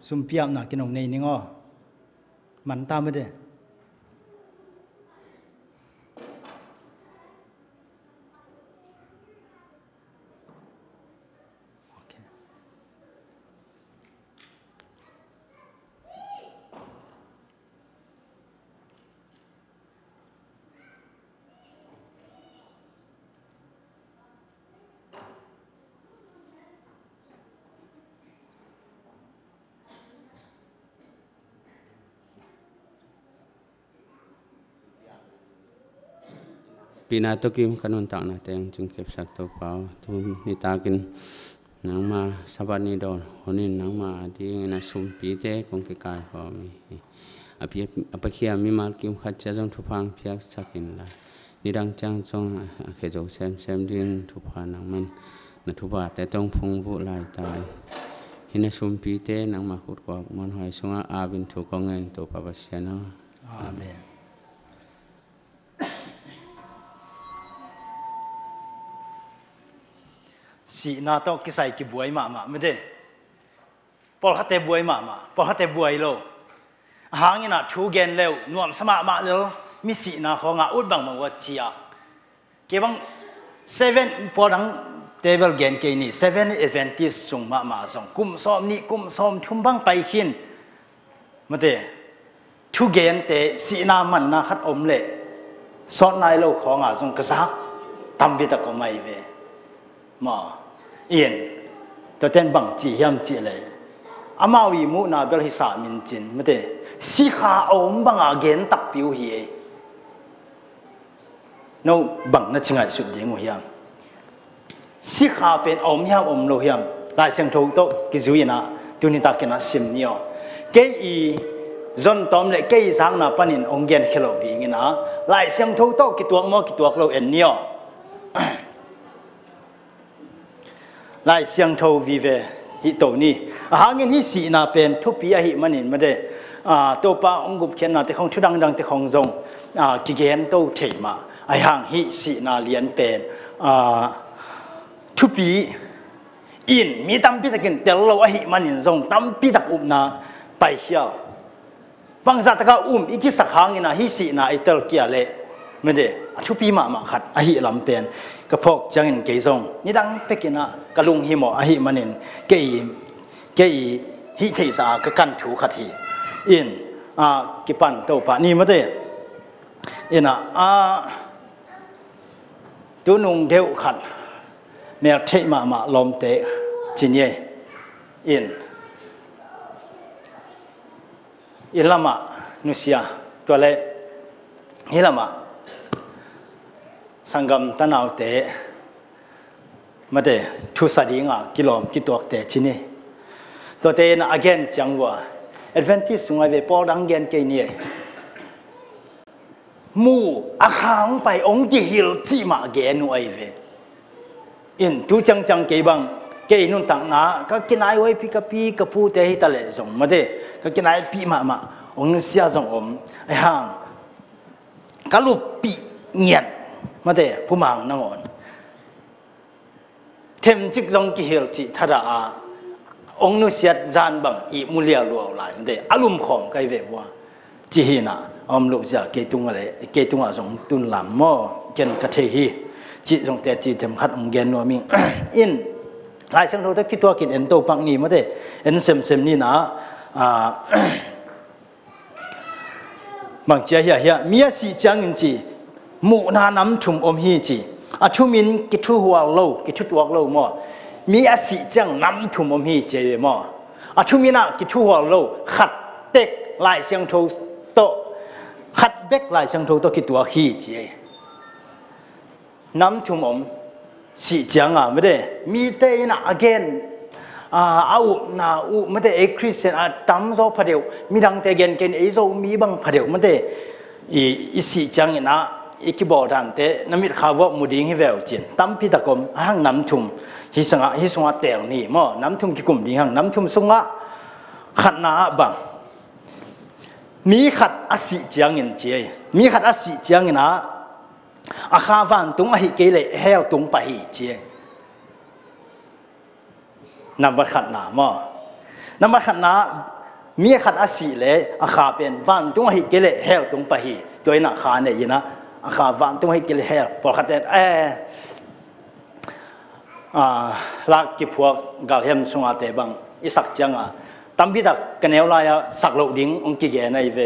สุมเปียมนักกินของในนี่ง้อมันตามไม่ได้ปีนาตุกิมขนุนตักนาเตงจึงเก็บสักตัวเปล่าทุนนิตากินนังมาสบัดนิดอนหนินนังมาดีนะสุมปีเตคงเกกายพอมีอภิเขียมิมาลกิมขัดจะจงทุพังเพียกสักินละนิดังจังจงเขจงเซมดินทุพานังมันนทุบาแต่ต้องพงบุลายตายหินสุมปีเตนังมาขุดกวากมันหอยสงอาบินทุกองเงินตัวปะปัสยานะอาเมนสีนาโตกิใส่กิบวยมาไม่ได้พอเขาเตบวยมาพอเขาเตบวยโลหางนี่นะทูเกนเร็วนวมสมาเร็วมีสีนาของอุดบังมาวัดเชียเก็บัง7พอดังเทเบิลเกนเกนี่7 Adventist ส่งมาส่งกุมซ้อมนี่กุมซ้อมทุ่มบังไปขินไม่ได้ทูเกนเตสีนามันนะขัดอมเล่สอนนายโลของส่งกระซักทำวิตก็ไม่เวมาเอียนตัวเต้นบังจียมจีเลย อามาวิมุนาเบลฮิสามินจินไม่ได้สิขาอมบังอาเกนตักปิวเฮียโนบังนั่นชิงไงสุดเดียงหัวเฮียมสิขาเป็นอมเฮียมโลเฮียมลายเสียงถูกโตกิจุยนะตุนิตากินะซิมเนียวเกอีจนตอมเลยเกอีสังนะปนินองเกนเขลดีงี้นะลายเสียงถูกโตกิตัวมอกิตัวเราเอ็นเนียวลายเสียงถูกวิเวฮิโตนี่หาเงินฮิสีนาเป็นทุบปีอหิมันนินไม่ได้ตัวป้าองกุบเขียนนาแต่ของชุดดังแต่ของทรงกิเกนโตเทมาไอห่างฮิสีนาเลียนเป็นทุบปีอินมีตั้มปีตะกินแต่เราอหิมันนินทรงตั้มปีตะอุบนาไปเที่ยวบางสัตว์ก็อีกสักครั้งนะฮิสีนาไอเตลเกียเลไม่ได้ทุบปีมาขัดอหิลำเป็นกระพกจังอินเกยทรงนี่ดังเป็กินะกะลุงหิมอหิมันนินเกยฮิเทสากกันถูขัดฮีอินกิปันโตปานี่มาเตอินะตุนุงเดียวขัดเมื่อเทมาลมเตจินเยอินละมานุเซียตัวเล่อิละมาสังกัมตะนาวเตมาเตทุสดีงากิโลมกิตัวเตจินเยตัวเตนะอเกนจังว่าAdventist สงสัยพอดังเกนเกนี่มูอาคางไปองค์ที่ฮิลจีมาเกนูไอเวอินทุจังเกบังเกนุนต่างนาก็กินไอไว้พิกปีกับผู้เตหิตะเลส่งมาเดก็กินไอปีมาองค์เสียส่งไอห่างก็ลูกปีเงียดมาเดผู้มังนั่งอ่อนเทมจิกจงกิฮิลจีทาราองนุเสียดจานบังอีมุเลียลัวหลายมันเดอารมณ์ของไกเวว่าจีฮีน่ะอมลูกจะเกตุงอะไรเกตุงส่งตุนหลามหม้อเกนกะเทฮีจีส่งแต่จีเต็มขัดองเกนนัวมิงอินหลายเสียงเราตะคิดตัวกินเอ็นโตปังนี่มันเดเอ็นเซมนี่นะบางเจ้าเฮียมีสิจังอินจีมูนาน้ำถุมอมฮีจีอาทุมินกิทุหัวโลกิทุตัวโลหม้อมีอาศิจังน้ำถุมอมีเจเวมอชุมินะกิทุหัวโลขัดเต็กลายเสียงโทโตขัดเด็กลายเสียงโทโตกิตัวขี้เจน้ำถุมอมสิจังไม่ได้มีเตยนะagainเอานะไม่ได้คริสเตียนตั้มโซพเดียวมีดังแต่เกนโซมีบังพเดียวไม่ได้อีสิจังนะอีกบอกดันเตน้ำมิดข้าวมุดิ้งให้แววจินตั้มพิตะกมห้างน้ำถุมฮิสงะเตียงนี่มั่วน้ำทุ่มกิกุมดีหังน้ำทุ่มสงะขัดนาบังมีขัดอาศิเจียงเงินเจมีขัดอาศิเจียงเงินนะอาคาวันตุงอาหิเกเลเฮลตุงไปเจนำบัดขัดนามั่วนำบัดขัดนามีขัดอาศิเลอาคาเป็นวันตุงอาหิเกเลเฮลตุงไปตัวนี้นะขาเนี่ยยินะอาคาวันตุงอาหิเกเลเฮลพอขัดเด่นลักกิพวกกาลเฮมสงอาเตบังอิสักจังตั้มพิทักกันเอวลายสักโลดิ้งองค์กิเกนไอเว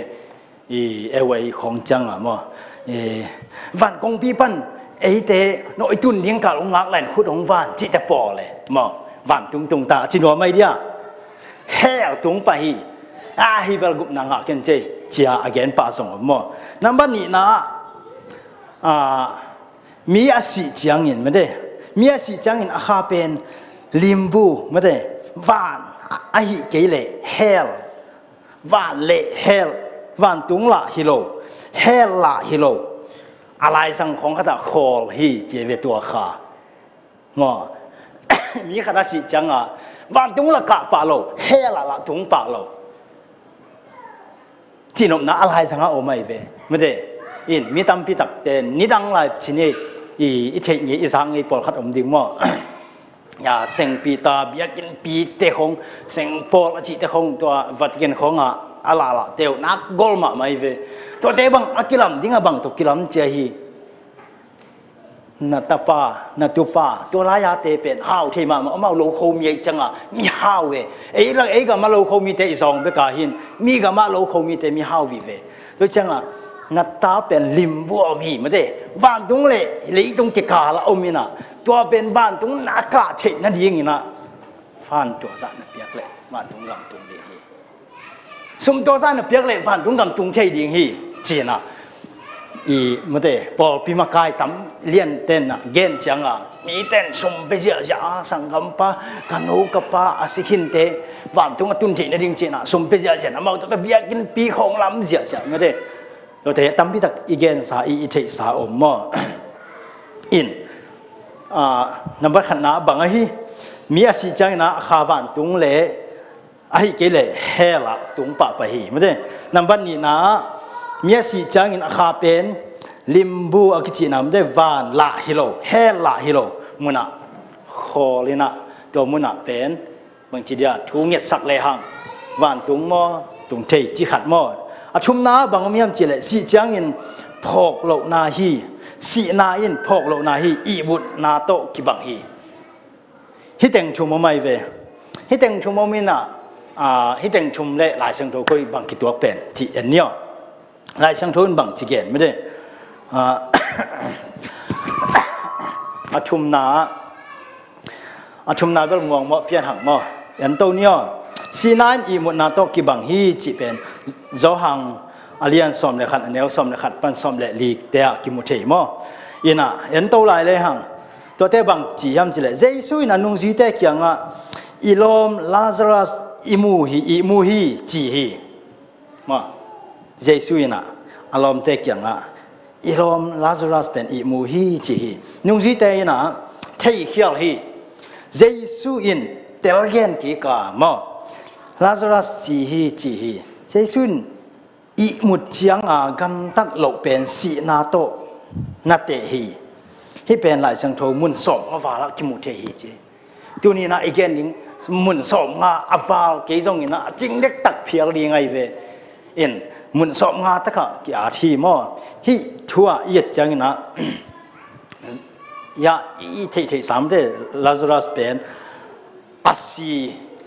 เอวัยของจังมั่ววันกงพี่ปันไอเตโนไอตุนเลี้ยงกาลองลักแหลนขุดองวันจิตปอเลยมั่ววันตุงตาจินหัวไม่เดียเฮลตุงไปฮิเบลกุบนางหักกันเจจีอาเกนป้าส่งมั่วนั่นบ้านนี้นะมีอาศิจังเงินไม่ได้มีอาศิจังอินอาคาเป็นลิมบูไม่ได้วานอาหิเกเลเฮลวานเละเฮลวานตุงละฮิโลเฮลละฮิโลอะไรสังของขณะคอลฮีเจเวตัวขางอมีขณะสิจังวานตุงละกะปาโลเฮลละตุงปาโลจีนอมนะอะไรสังโอไม่เวไม่ได้อินมีตั้มพิตักเตนนิดังไรชินีอีเทงี้อีสังอีปอลขัดอมดิ่งมั่อย่าเซงปีตาเบียกินปีเตะของเซงปอลจิเตะของตัววัดกินของอะไรล่ะเตวนักกอลมาไม่เวตัวเตบังอากิลัมดิ่งบังตัวกิลัมเจฮีนัตปานัตุปาตัวลายาเตเป็นห้าวที่มาเอาโลโคมีจังมีห้าวเวไอ้ก็มาโลโคมีเตอีสองเบกาหินมีก็มาโลโคมีเตมีห้าววิเวตัวจังนัตตาเป็นลิมบัวมีไม่ได้บ้านตรงเลยเลยตรงจิกาละอมินะตัวเป็นบ้านตรงนักกาเชนั่นเองนะฟันตัวสันเปียกเลย วันตุงกำตุงเดียฮีสมตัวสั้นเปียกเลยวันตุงกำตุงเทดีฮีจีน่ะอีเมื่อเดพอพิมากายตั้มเลี้ยนเต้นอ่ะเกณฑ์จังอ่ะมีเต้นสมไปเสียจ้าสังกัมปะกันหูกับปะอาศิขินเตวันตุงตุนทีนั่นจริงๆนะสมไปเสียจ้านะมาตัวเบียกินปีของลำเสียจ้าเมื่อเดเราแต่ตั้มพิทักอีเกณฑ์สาอีเทสาอมมออินนับขันนาบังฮีมีอาศิจังนะข้าวันตุงเล่ไอ้เกล่เฮละตุงปะไปฮีเมื่อเดนับนี้นะมีสิจังอินอาคาเป็นลิมบูอากิจินามได้วานละฮิโลเฮละฮิโลมุนะโคลินะตัวมุนะเป็นบางทีเดียทูเงียสักเลยหังวานตุงมอตุงเทจิขัดมออาชุมนาบางมีมจิเลสิจังอินพอกโลนาฮีสีนาอินพอกโลนาฮีอีบุตนาโตกิบังฮีฮิเต็งชุมไม่เวฮิเต็งชุมมินะฮิเต็งชุมเล่หลายเชิงโตคุยบางกิตัวเป็นจิเอ็นเนียหลายช่างทุนบังจิเกนไม่ได้อาชุมนาก็งวงมอเพียนหังมอยันโตเนียสีนานอีมุนาโตกิบังฮีจิเป็นเจ้าหังอาเลียนสอมเลขัดอันเนวสอมเลขัดปันสอมเลลีกเตะกิมุเทมอยินะยันโตหลายเลยหังตัวเตะบังจียามจิเลเจสุยนันนุงจีเตะเกียงอ่ะอิลอมลาซารัสอิมูฮีจีฮีมาเจสุยนะอารมณ์เตกอย่างอ่ะอีลมลาซารัสเป็นอีมูฮีจีฮีนุ่งจีเตยนะเที่ยวฮีเจสุอินเตลเกนกีกามอลาซารัสจีฮีจีฮีเจสุนอีมุดจียงกำตัดหลบเป็นสีนาโตนาเตฮีที่เป็นหลายสังโทมุนสมวาระกิมุเทฮีจีตัวนี้นะอีกอย่างนึงมุนสมอวาเกี่ยงนี้นะจริงเด็กตักเพียงดีไงเวอินมุนสอบงาตะกะกี่อาทิมอฮิทัวเอียดจังนะยาอีเทสามเดลาซารัสเป็นอาศี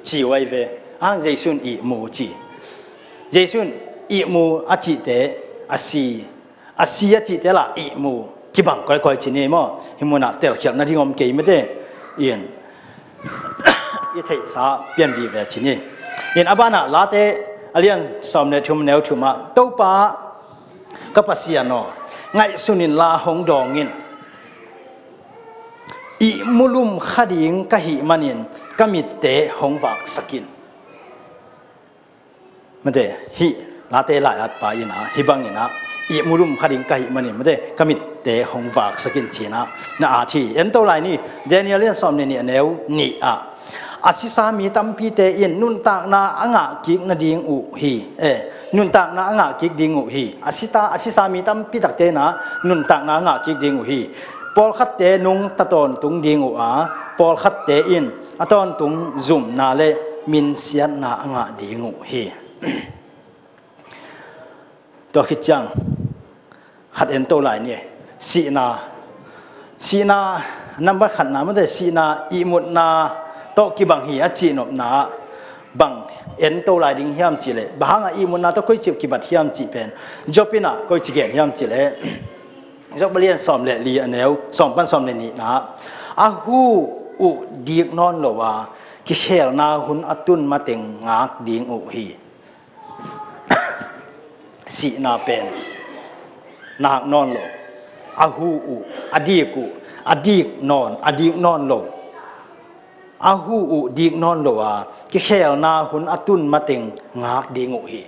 จีไว้เวอันเจสุนอีมูจีเจสุนอีมูอาจิเตอาศีอาจิเตละอีมูกิบังค่อยๆจีนี่มอฮิมุนะเตลเขียนนาทีงอมเกยไม่ได้เอียนอีเทสาเปลี่ยนวีเวจีนี่เอียนอาบานะลาเตอาเลียนสอมเนชุมแนวชุมะเต้าป้ากับปัสยานอไงสุนินลาหงดองอินอีมุลุมขดิงกะหิมันินกะมิดเตหงฝากสกินมันเดฮิลาเตลายอัดปายินะฮิบังยินะอีมุลุมขดิงกะหิมันินมันเดกะมิดเตหงฝากสกินจีนะนาอาทีเอ็นโตไลนี่เดเนียเลียนสอมเนนี่แนวนี่อะอาศิสามีตัมปีเตอินนุนตากนาอ่างกิกนาดิงอุฮีนุนตากนาอ่างกิกดิงอุฮีอาศิสามีตัมปีตักเตนะนุนตากนาอ่างกิกดิงอุฮีปอลขัดเตนุงตะตอนตุงดิงอุอาปอลขัดเตอินอะตอนตุงซุมนาเลมินเสียนาอ่างดิงอุฮีตัวคิดจังขัดเอ็นโตไลเนี่ยสีนานับว่าขัดนาไม่ได้สีนาอิมุดนาโตกิบังฮีอาจีนบนาบังเอ็นโตไลดิงฮิมจีเลบางอีมุนนาโตคุยจิบกิบัดฮิมจีเป็นจบปีน่ะคุยจิเกนฮิมจีเลจบเรียนสอมเลลีอันเนวสอมปันสอมเลนี่นะอาหูอุดีกนอนโลวากิเขลนาหุนอตุนมาเต็งงากดิงอุฮีสีนาเป็นนากนอนโลอาหูอุอดีกุอดีกนอนโลอาหูอุดีกนอนโลวากิเขลนาหุนอตุนมาเต็งงากดิงอุฮี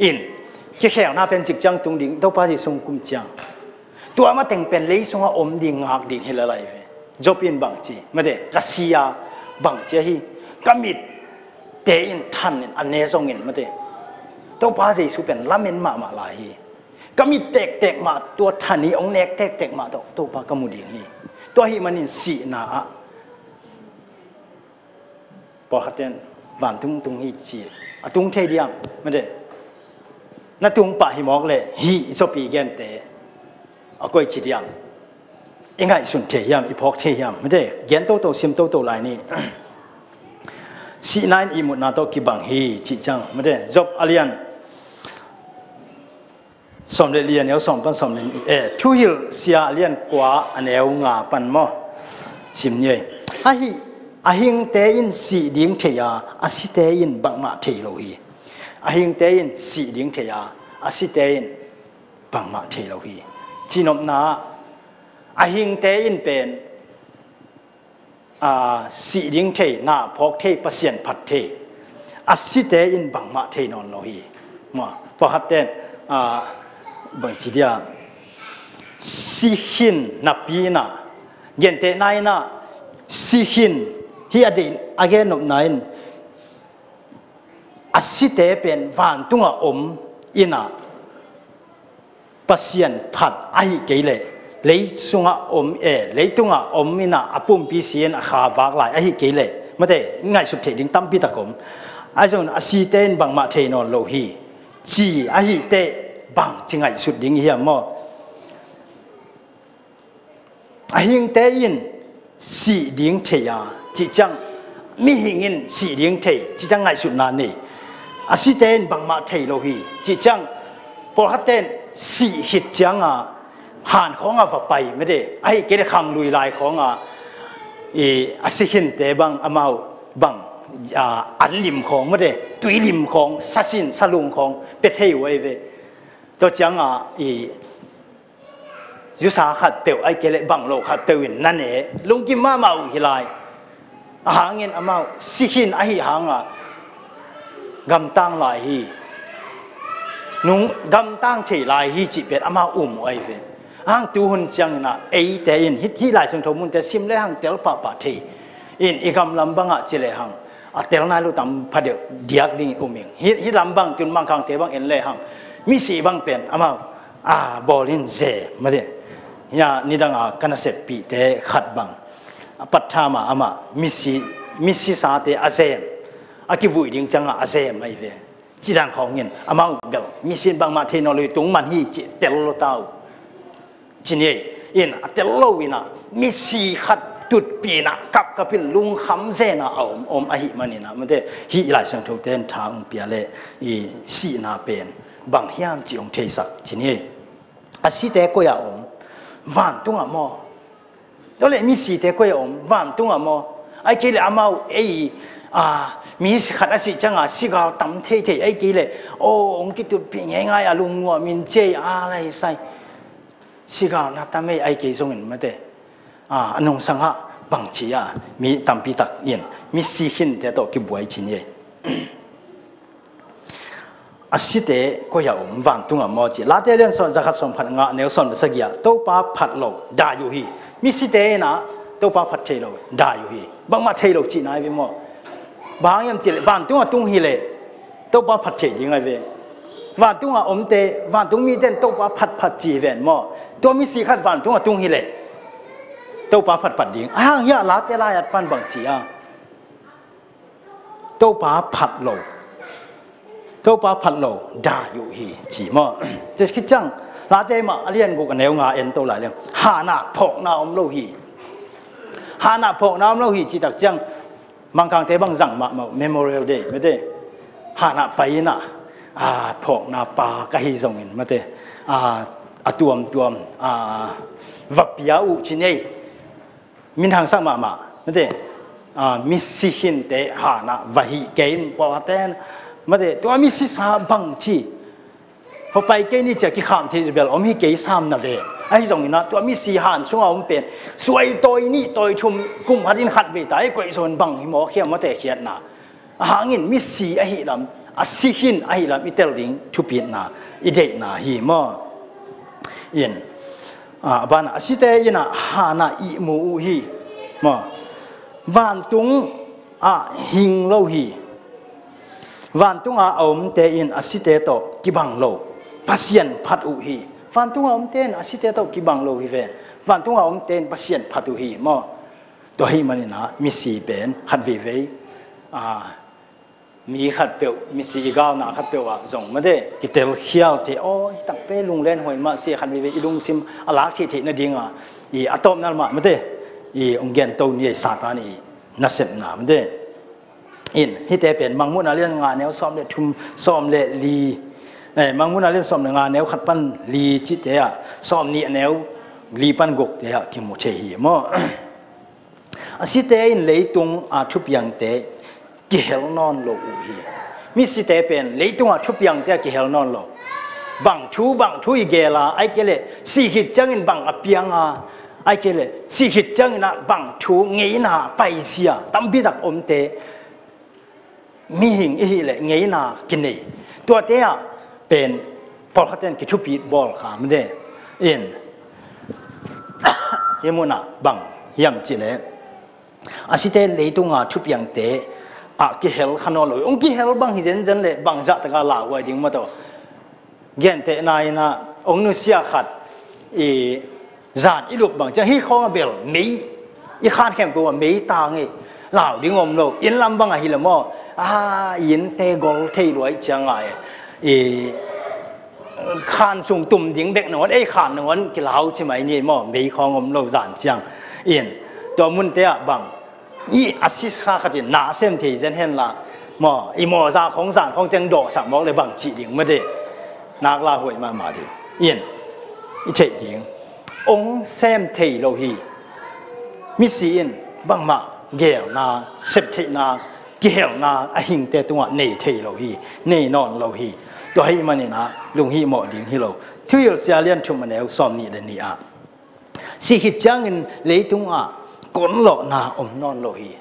อินกิเขลนาเป็นจิกจังตุงดิงเต้าป้าจิทรงกุมจังตัวมาแต่งเป็นเลยส่งอมดิ่งหักดิ่งเฮลอะไรเว้จบเป็นบางจีไม่ได้รัสเซียบางจีฮีก็มีเตอินทันอันเนส่งเงินไม่ได้ตัวภาษีสุเป็นละเมนมาลายก็มีเตกมาตัวทันนี้องเนกเตกมาตัวปากมุดิ่งฮีตัวฮีมันอินสีนาพอขัดเดินวันตุงฮีจีตุงเทียมไม่ได้นั่นตุงป่าหิมอกเลยฮีจบปีเกนเตอาก็จีเดียงเองไงสุนเทียมอีพอกเทียมไม่ได้เย็นโตซิมโตลายนี่สีนายอีมุนาโตกิบังฮีจีจังไม่ได้จบอาเลียนสมเด็จเลียนเอวสมปันสมเด็จทูฮิลเสียเลียนกว่าอันเอวงาปันมอชิมเย่อาฮี a hing te in si ding theya a si te in bang ma thei lo hi a hing te in si ding theya a si te in bang ma thei lo hi chinop na a hing te in pen si ding thei na phok thei pasien phat thei a si te in bang ma thei non lo hi ma pakhat ten bang chi dia si hin na pi na yen te nai na si hin hi adin again of nine asite pen van tunga ina pasien phat ai keile lấy sunga lấy tunga ina apum pi sien a kha wak lai ai keile mate ngai su the ding tam pi takom azon asiten bang ma the non lo hi chi ai te bang chingai su ding hi mo ahing te in si ding theya chi chang mi hingin si ding the chi chang ngai su na ni asiten bang ma thei lo hi chi chang por haten si hit chang han khong va pai me de ai ke de khang lui lai khong asihin te bang amau bang an lim khong me de tui lim khong sasin salung khong pe thei wei ve to changยูสาขัดเตียวไอเกลบังโลขัดเตียวนั่นเองลุงกิมมาเมาฮิไลหางเงินอามาสิขินไอหางกำตั้งลายฮีนุ่งกำตั้งเฉยลายฮีจีเป็ดอามาไอเฟหางตูหุ่นจังนะไอแต่อินฮิตที่ลายสังทมุนแต่ซิมเลยหางเตียวปะเทอินอีกำลำบังเจเลยหางเตียวน่ารู้ตามพัดเดียวเดียกดิ่งมิงฮิตลำบังจนบางครั้งเตียวบังเอ็นเลยหางมีสีบังเป็นอามาบอลินเจมาเดยานี่ดังกันเสพปีเตะขัดบังปัตตามาอามามิสซาเตอาเซมอากิวุยดิ้งจังอาเซมไอเวจีดังของเงินอามาเบลมิสินบางมาเทนอเลยตรงมันฮีเตลโลตาวจีนี่อินเตลโลวินะมิสิขัดตุดปีนะกับพินลุงคำเซนะอมอหิมันนี่นะมันเดฮีหลายสังทุเตนทางเปียเลสีนาเป็นบางเฮียมจีองเทศักจีนี่อาศิเตก็ยาวันตุงมอแล้วเลยมีสีเทก็ยวันตุงมอไอ้กี่เลยอามามีสิขัดอาศิจังสิกาตั้มเทไอ้กี่เลยโอ้องค์กิตุเป็นยังไงลุงวัวมินเจอะไรใส่สิกาหน้าตาไม่ไอ้กี่ทรงเห็นมั้ยเตอันนงสังหะบางทีมีตั้มปีตักเย็นมีสีหินแต่ตัวกิบไว้จีนี่อาศิเตก็ยาวันตุงมอจีลาเตเรื่องสอนจะขัดสอนผัดงาเนวสอนภาษาเกียโตปาผัดโลได้อยู่ฮีมิสิเตนะโตปาผัดเทโลได้อยู่ฮีบางมาเทโลจีนายวิโมบางยามจีวันตุงตุงฮีเลโตปาผัดเทยังไงเววันตุงเตวันตุงมีเด่นโตปาผัดจีเวนโมตัวมิสิขัดวันตุงฮีเลโตปาผัดยิงยาลาเตลายัดปันบางจีโตปาผัดโลโตปาผัดโลได้อยู่ฮีจีมอจะคิดจังลาเตมาเรียนกูกันแนวงาเอ็นโตหลายเรื่องหาหน้าพกน้ำโลฮีหาหน้าพกน้ำโลฮีจีตักจังบางครั้งเตบังจังมาเมมโมเรียลเดย์ไม่ได้หาหน้าไปนะพกน้าปากะฮิซงเงินไม่ได้ตัววับยาอุชินีมินทางสังมาไม่ได้มิสิหินเตหาหน้าวะฮิเกนปอเตนมาเดตัวมิสิสาบังชีพอไปเกนี่จะกี่คำที่จะเบลอมฮิเกสามนาเวไอ้ตรงนี้นะตัวมิสิหันช่วงเอาเป็นสวยตัวนี้ตัวชุมกุมหัดินขัดเวตายกวยส่วนบังหิมอเขียมาแต่เขียนนะหางินมิสิไอ้หิลำสิหินไอ้หิลำอิเตลลิงทุบินนะอิเดนะหิมออินบ้านสิเตยินะหานะอิมูหิมอวันตุงหิงโลหิวันตุงเตอินอาศิเตโตกิบังโลพัศยันพัดอุฮีวันตุงเตนอาศิเตโตกิบังโลฮิเววันตุงเตนพัศยันพัดอุฮีมอตัวฮีมันนะมิสีเป็นขัดวิเวมีขัดเปียวมิสีก้าวนาขัดเปียวส่งมาได้กิเตลเขียวที่โอ้ตักเป้ลุงเล่นหอยมาเสียขัดวิเวอีลุงซิมอลาที่นั่นดิ่งอะตอมนั่นมาได้องเกนโตนี่ซาตานีนัสเซมนามาได้อินฮิตเตเป็นบางมุนาเรื่องงานแนวซ้อมเลทุมซ้อมเลลีบางมุนาเรื่องซ้อมงานแนวขัดปั้นลีจิตเตะซ้อมนี่แนวลีปั้นกกเตะกิมุเชฮีมอ สิเตอินเลยตุงอาทุบยังเตกิเฮลนอนโลอุฮีมิสิเตเป็นเลยตุงอาทุบยังเตกิเฮลนอนโลบังทูอีเกลาไอเกเลสิหิตจังอินบังอเปียงอาไอเกเลสิหิตจังอินบังทูเงียนาไปเสียตั้มบิดักอมเตมีหิงอีเลเงียนากินเนตัวเตะเป็นพอเขาเต้นกิทุปีบอลขามันเดอินเฮมุนาบังยำจีเลอาศิเตเลยตุงอาทุบยังเตอากิเฮลขนอลอยองกิเฮลบังฮิเจนจันเลบังจัตกาลาไว้ดิ้งมาตัวเกนเตนายนะองนุเซียขัดจานอีลูกบังจะให้ข้อเบลมีอีขานแข่งตัวมีตางเอลาวดิ้งอมโลอินลำบังอะฮิลมออินเตกอลเทรวยจังไงขานส่งตุ่มดิ้งเด็กหนวดขานหนวดกิลาวใช่ไหมนี่มอมีข้อมโลจานจังอินตัวมุนเตะบังอีอาศิสข้าขัดนาเซมทีเจนเห็นละมออีโมซาของสารของเตียงดอกสักบอกเลยบังจีดิ้งไม่ได้นักลาหวยมาดิอินอีเทดิ้งองเซมเทโลฮีมิสิอินบังมาเกลนาเซปเทนาเกลนาอหิงเตตัวเนเทโลฮีเนนอนโลฮีตัวให้มันนี่นะลุงฮีหมอดิ้งฮีโลที่อยู่เสียเลียนชุมมันแล้วสอมนี่เดนี่อ่ะสิหิจังอินเลยตุงอ่ะก้นหล่อนาอมนอนโลฮี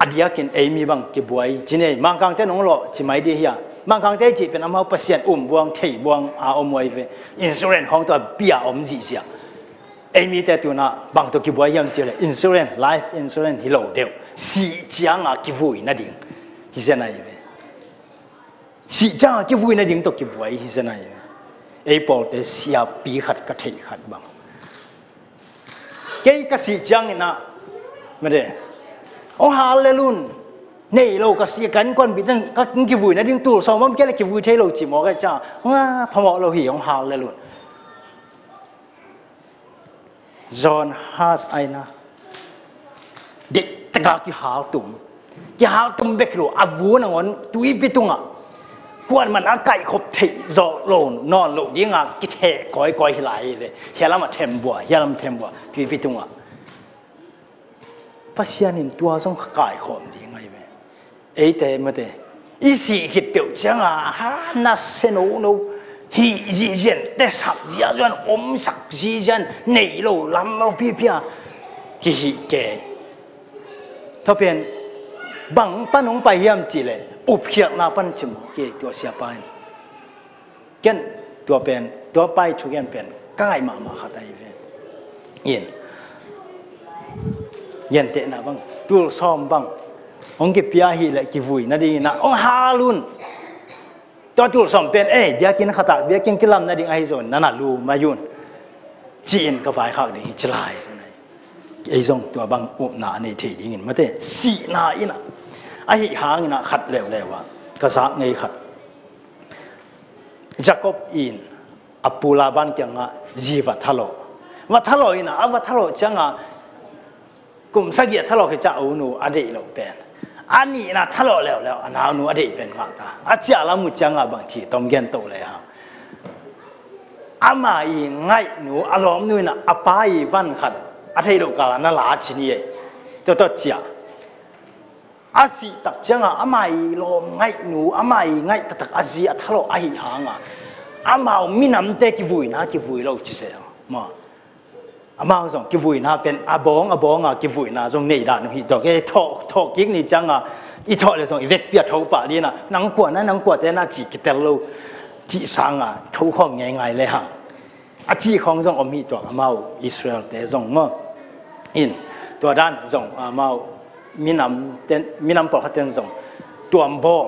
อดียกินเอมีบังกิบวยจีเน่มังคังเต้นองหล่อจีไม่ดีเฮียมังคังเต้จีเป็นอามาเปอร์เซ็นต์บวงเทบวงอาอมไว้เวอินซูเรนของตัวเปียอมจีเสียเอมีแต่ตัวน่ะบางตัวกิบวยยังจีเลยอินซูเรนไลฟ์อินซูเรนฮิโลเดียวสีจังอ่ะกิบุยนั่นดิ่งฮิเซนายเวสีจังอ่ะกิบุยนั่นดิ่งตัวกิบวยฮิเซนายเวไอ้ปอลเตเสียปีขัดกระเทยขัดบังเกี่ยกับสีจังนี่นะไม่ได้โอ้ฮาเลลุนนี่เราก็เสียกันก่อนบิดนั่นก็กิบุยนะดิ้งตัวสองมันแค่เลยกิบุยเทเราจีมอกันจ้าพมอเราหิวฮาเลลุนจอห์นฮัสไอนะเด็กตะกากิฮาลตุมเบกโลอาวูนังวันตุยปิตุงอ่ะควรมันอากาศขบเทจอโลนนอนโลยิ่งอ่ะกิเทก้อยไหลเลยเฮียละมาเทมบัวตุยปิตุงอ่ะพัศยานินตัวส่งกายขมดีไงไหมเอ้แต่เมื่อแต่อีสี่หิดเปียวจังอ่ะฮะนัสเซโนโนฮีจีเจนแต่สักยาจวนอมสักจีเจนเนยโลลำเอาพี่กิฮิเกถ้าเป็นบังปันองไปยามจีเลยอุบเขียนาปันจิมเกตัวเสียไปเกันตัวเป็นตัวไปทุกอย่างเป็นง่ายมาขัดไอเวนเย็นเตะนะบังตัวซ้อมบังองค์เก็บยาฮีเลยกิวุยนั่นดีนะองฮาลุนตัวซ้อมเป็นเบียกินขตาเบียกินกิลำนั่นดีไอโซนนั่นน่ะลูมายุนจีนก็ฝ่ายข้างนี้จะลายใช่ไหมไอซงตัวบังอุบนาในที่ดีเงินมาเตะสีนาอินะไอหางนะขัดเร็วว่ะกษัตริย์ไงขัดจักรอินอปูลาบันจังอ่ะจีวัทะโลวัทะโลอินะวัทะโลจังอ่ะกลุ่มสักเกียรทะเลาะกับเจ้าหนูอดีตเราเป็นอันนี้นะทะเลาะแล้วอันนั้นหนูอดีตเป็นมาตาอาจารย์ละมุจังอ่ะบางทีต้องเรียนโตเลยฮะอามาอีไงหนูอารมณ์นู่นน่ะอาป้ายวันขัดอาทิตย์เรากาลนั่นหลาชินีตัวเจ้าอาศิตักจังอ่ะอามาอีลมไงหนูอามาอีไงตักอาศิทะเลาะไอ้หางอ่ะอามามีน้ำเตะกิวุยนะกิวุยเราจีเสียมาอามาส่งกิวุยนะเป็นอาบองอ่ะกิวุยนะส่งนี่ด่านหิตอกไอ้ทอกกิ๊กนี่จังอ่ะอีทอกเลยส่งอีเวกเปียทอกปะนี่นะนังกวดแต่น่าจีกิเตลโลจีสังอ่ะทุกข้องง่ายเลยฮะอาจีของส่งอมีตัวอามาอิสราเอลแต่ส่งมั้งอินตัวด้านส่งอามามีน้ำปลอกเต็นส่งตัวบอล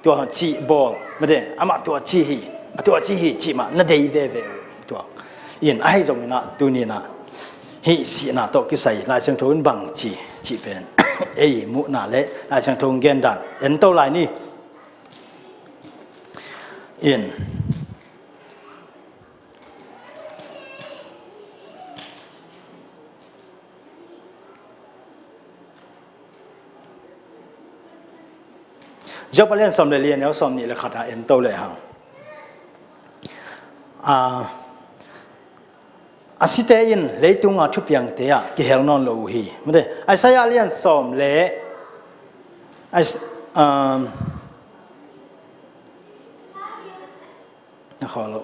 ตัวจีบอลไม่ได้อามาตัวจีจีมานั่นเดียวตัวอินไอ้ส่งนะตัวนี้นะฮิสีนะตัวกิใส่ลายเชิงทงบังจีเป็นเอ้ยมุนาเละลายเชิงทงเกนดันเห็นตัวลายนี่อินจบไปเรียนสมเรียนแล้วสมนี่เลยขัดเอ็นโตเลยฮะ อาศิเตอินเลยตุงอาทุบยังเตียกิเฮลนอนโลฮีไม่ได้ไอ้สายเลียนสอมเละไอ้นะขอเรา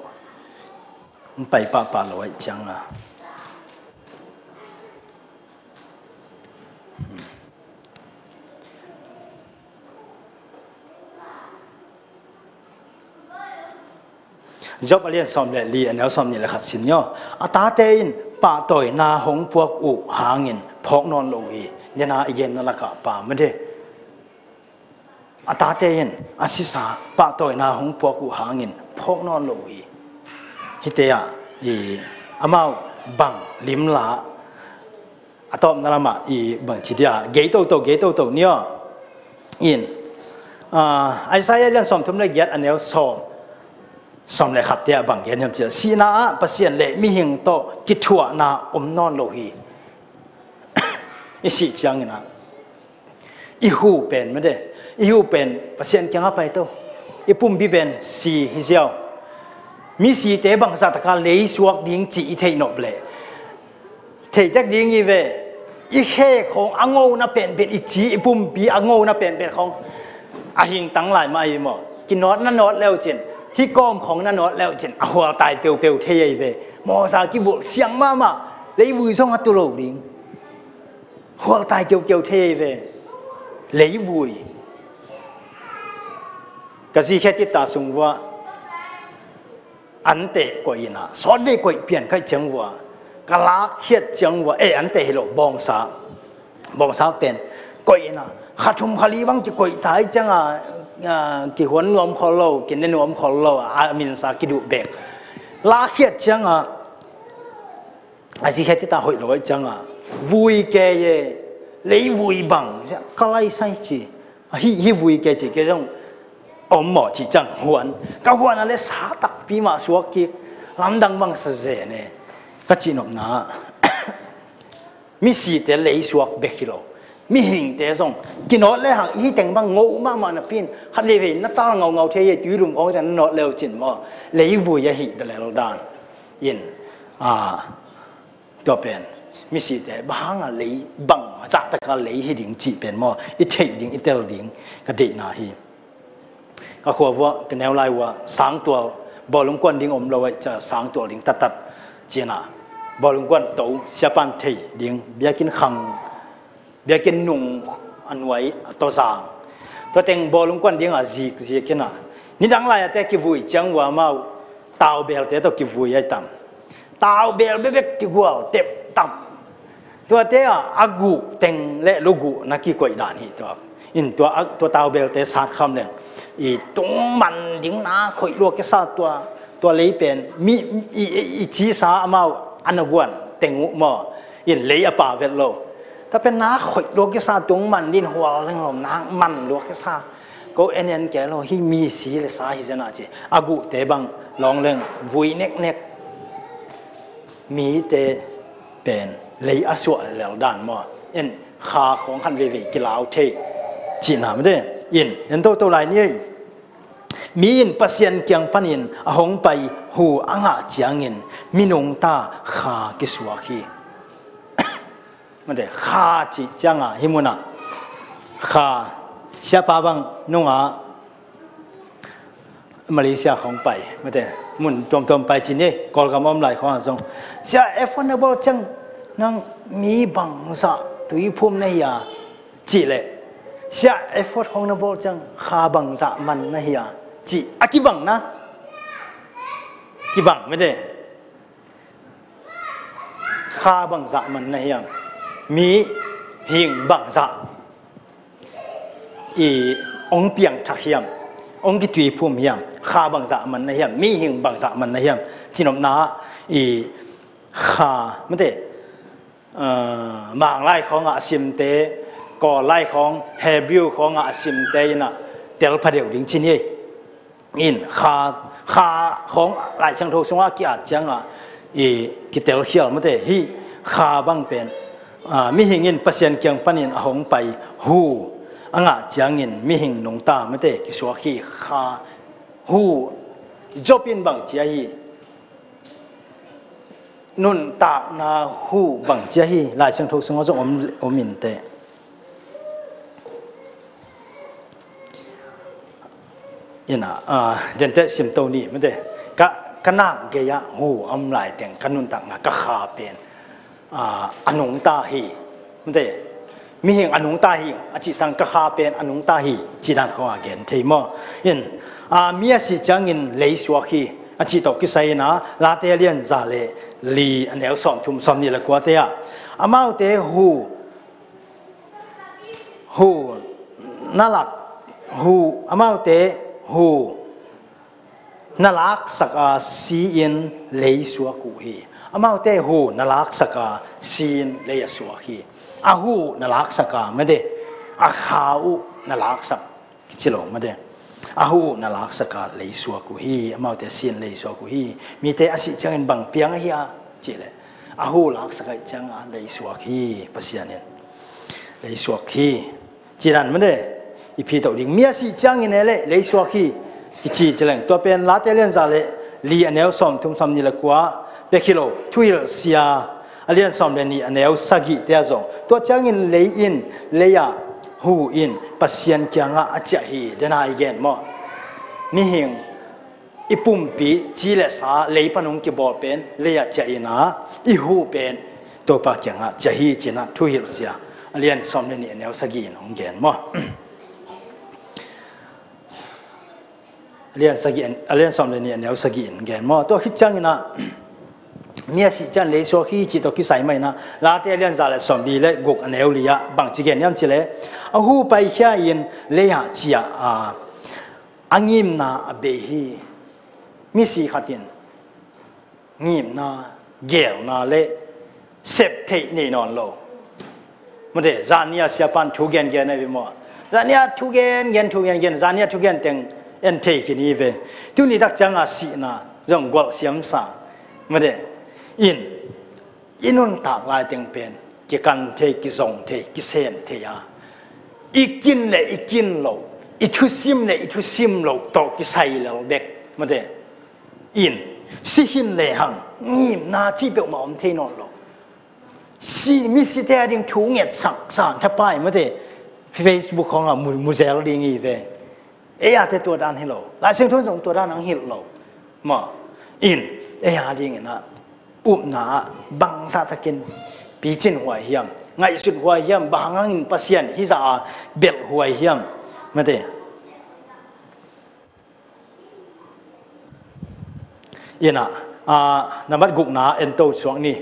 ไปป่าเราไว้จังอ่ะจบเรียนสอมเลยลีอันนี้สอมนี่แหละขัดสินย่ออาตาเตอินป่าต่อยนาหงพวกอุหางินพอกนอนลงอีเนี่ยนาอีเย็นนั่นละกะป่าไม่ได้อาตาเตอินอาศิสาป่าต่อยนาหงพวกอุหางินพอกนอนลงอีฮิเตียอีอามาบังลิมลาอาตอมนั่นละมาอีบังจิเดียเกยโตเนี่ยอินไอ้สายเรียนสอมทุ่มเลยเกียรติอันนี้สอมเลยขัดเตียบังเกียรติเนี่ยจะสีนาปัสเซียนเละมีหิงโตกิทัวนานอนโลหีอีสิจังนะอีหูเป็นไม่ได้อีหูเป็นปัสเซียนจังอะไรโตอีปุ่มบีเป็นสีฮิเซียวมีสีเตบังสัตว์การเลยสวกดิ้งจีเทนอบเลยเทจักดิ้งอีเวอีแค่ของอ่างโง่น่ะเป็นอีจีอีปุ่มบีอ่างโง่น่ะเป็นของอาหิงตั้งหลายมาอีหมอกินนอดนั่นนอดแล้วเจนที่ก้อมของนั่นนอดแล้วเจนหัวตายเปียวเทยเวมอสากิบุเสียงมาเลยวุ้ยส่งอัตุโลดิ้งหัวตายเปียวเทยเวเลยวุ้ยก็สิแค่ติดตาสงว่าอันเตะกว่านะสอนได้กว่าเปลี่ยนใครจังว่ากะลาเขียดจังว่าอันเตะให้เราบองสาเป็นกว่านะขัดทุมขลีบังจะกว่าท้ายจังกี่หัวนวมขอเรากินในนวมขอเราอามินสากิดุเบกลาเขียดจังไอ้สิแค่ที่ตาหอยลอยจังวุยแกเย่เลยวุยบังก็ไล่ใส่จีฮิวุยแกจีแกจังอมหมอจีจังหวนก็หวนอะไรสาตักปีมาสวกิลำดังบังเสเจเนี่ยก็จีนอมนามีสีแต่เลยสวกเบกิโลมีหิงแต่ส่งกินนอดเลยหางอีแต่งบังงูมากมันนะพี่ฮันเลวินนัตตาเงาเทียตุ้ยลุมของแต่นอดเร็วจินว่าเลยวุยหิแต่แล้วดานยินตัวเป็นมีสีแต่บางเลยบังจากตะการเลยหิดิ่งจีเป็นว่าอิเชยดิ่งอิเตลดิ่งก็ดีนาฮีก็ขวบว่าเป็นแนวไล่ว่าสางตัวบอลลงกวนดิ่งอมเราไว้จะสางตัวดิ่งตัดเจน่าบอลลงกวนโตเสียปันเทดิ่งเบียกินขังเบียกินนุ่งอันไว้ตัวสางตัวเต็งบอลลงกวนดิ่งจีกินนี่ดังไล่แต่กิวุยจังว่ามาตาวเบลแต่ตัวกิวุยไอ้ตั้มตาวเบลเบ๊กกิวัวเต็บตั้มตัวเตะอากูเต็งเละลูกูนักกี่กวยด่านนี่ตัวอินตัวตาวเบลเตะสาคำเนี่ยอีตรงมันดิ้งน้าข่อยลวกแค่ซาตัวเลยเป็นมีอีจีสามาอันกวนเต็งหม้ออินเลยป่าเวลโลถ้าเป็นน้าข่อยลวกแค่ซาตรงมันดินหัวเรื่องของน้ามันลวกแค่ซาก็เอ็นแกเราที่มีสีเลยสาหิจนาจีอากูเตะบังลองเรื่องวุยเน็กมีเตะเป็นเลยอาสวะแล้วด่านหม้ออินขาของขันเววีกีฬาเทจีน่าไม่ได้อินยันตัวลายนี้มีอินปัสยันเกียงปันินหงไปหูอ่างเจียงอินมีนงตาขากิสวาคีไม่ได้ขาจีจังหิมุนะขาเสียป้าบังนงมาเลเซียของไปไม่ได้มุนตมไปจีนี่กอลกำมอมไหลของอาจงเสียเอฟวันบอลจังนั่งมีบังซะตุยพุ่มในยาจีเล่เสียเอฟวันของนบอลจังขาบังซะมันในยาจีกี่บังนะกี่บังไม่ได้ขาบังซะมันในยามีหิงบังซะองเปียงทักเฮียมองกิตุยพุ่มเฮียมขาบังซะมันในยามีหิงบังซะมันในยาจีนอมนาขาไม่ได้หมางไล่ของอาซิมเตก่อไล่ของเฮบิวของอาซิมเตน่ะเตลพเดียวดิ้งชินี่อินขาของหลายช่างโทสงอากิอาจังกิเตลเขียวไม่ได้ฮีขาบังเป็นมีหิงอินปัสยันเกียงปันินหงไปหูอ่างจังอินมีหิงนงตาไม่ได้กิสวาคีขาหูจบอินบังเจียฮี นุ่นตากนาหูบังเจียฮีลายเชียงทุกสงฆ์จงอมินเตอินะเดนเตสิมโตนี่ไม่ได้ก็นักเกียร์หูอมลายเตียงกันนุ่นตากนาก็ขาเป็นอนุงตาฮีไม่ได้มีเหงอนุงตาฮีอาจิสังก็ขาเป็นอนุงตาฮีจีนันเขาอาเกนเทมออินมีอาศิจังอินเลยสวกฮีอาจิตกิสัยนะลาเตเลียนจาเลลีอันเอลสอมชุมสอมนี่ละกว่าเตียอามาเตหูน่ารักหูอามาเตหูน่ารักสักซีอินเลยสวกุฮีอามาเตหูน่ารักสักซีนเลยสวกฮีอาหูน่ารักสักไม่ได้อาขาวน่ารักสักจิโลไม่ได้อาหูน่ารักสักเลยสวกุฮีอามาเตซีนเลยสวกุฮีมีแต่อาศิจังอินบังเปียงฮีจีเลยอาหูรักสักจังเลยสวกฮีปัสยานินเลยสวกฮีจีรันไม่ได้อีพีตัวดิ่งมีอาศิจังอินเลยสวกฮีกิจเจริญตัวเป็นลาเตเลียนจาเลลีอันเอลสอมทุ่มสอมนี่ละกว่าเบคิโลทุยเซียอเลียนสอมเลนี่อันเอลสักิเตียจงตัวจังอินเลยอินเลยอะหูอินปัสยันจังอาจจะฮีเดน่าอีกแมั้งนี่หิงอีปุ่มปีจีเลสาเลยปนุงกิบอลเป็นเลยอะจะอินะอีหูเป็นตัวปากจังอาจะฮีจีน่ะทุยเซียอเลียนสอมเลนี่อันเอลสักินของแกนมั้งเรียนสกินเรียนสอนเรียนเนี่ยสกินแกนมอตัวคิดจังนะมีสิจันเลยโซขี้จิตตัวคิดใส่ไหมนะลาเตเรียนจาเลสอมดีเลยกุกอันเอวลียบางจิเกนยามจิเลอาหูไปแค่ยินเลยหาจีอังิมนาเบฮีมีสิขัดยินงิมนาเกลนาเลเสพเทนี่นอนโลมันเดจานียเสียปันทุกเกนเกนในวิมอจานียทุกเกนจานียทุกเกนเต็งเอ็นเทกินีเวตุนี่ดักจังอาศีนะจงกวลเสียมสังไม่ได้อินุนตากลายเต็งเป็นกิกันเทกิซงเทกิเซมเทียอีกินเลยอีกินโลอีทุซิมเลยอีทุซิมโลตอกกิไซเลวเด็กไม่ได้สิหินเลยหังนี่นาที่เปียกหมอมเทนอนโลสิมิสิเตอร์ดิ้งถูเงียดสักสานทับไปไม่ได้เฟซบุ๊กของมูเซลดิ้งอีเวเอียแต่ตัวด้านฮิโลลายเสียงทุ่งส่งตัวด้านนังฮิโลมาเอียดิ้งนะอุบนาบังซาตะกินปีจินหัวเฮียมไงสุดหัวเฮียมบางงันปัสยันฮิซาเบลหัวเฮียมไม่ได้นามัดกุกนาเอ็นโตสวงนี่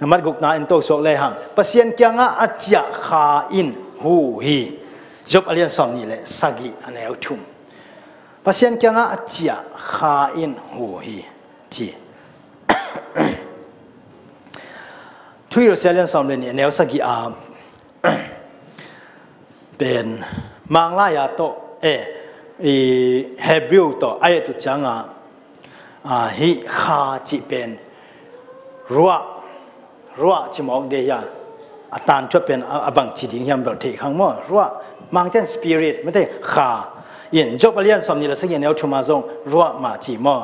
นามัดกุกนาเอ็นโตสวงเลยหังปัสยันยังอาจจะขาอินหูฮีจบอเลียนสอมนี่เลยสักิอันเอลทุ่มปัสยันยังอาจจะขาอินหูฮีจีทุยเสียเลียนสอมเลยนี่เนลสักิเป็นมังลายาโตเฮบริวโตไอตุจังฮิขาจิเป็นรัวจิมอกเดียอาตานจะเป็นบังจิดิงยามแบบที่ข้างมั่วรัวมังเทนสปิริตไม่ได้ขาจบเรียนสมนิรสักอย่างเดียวชุมาจงรัวมาจิมอ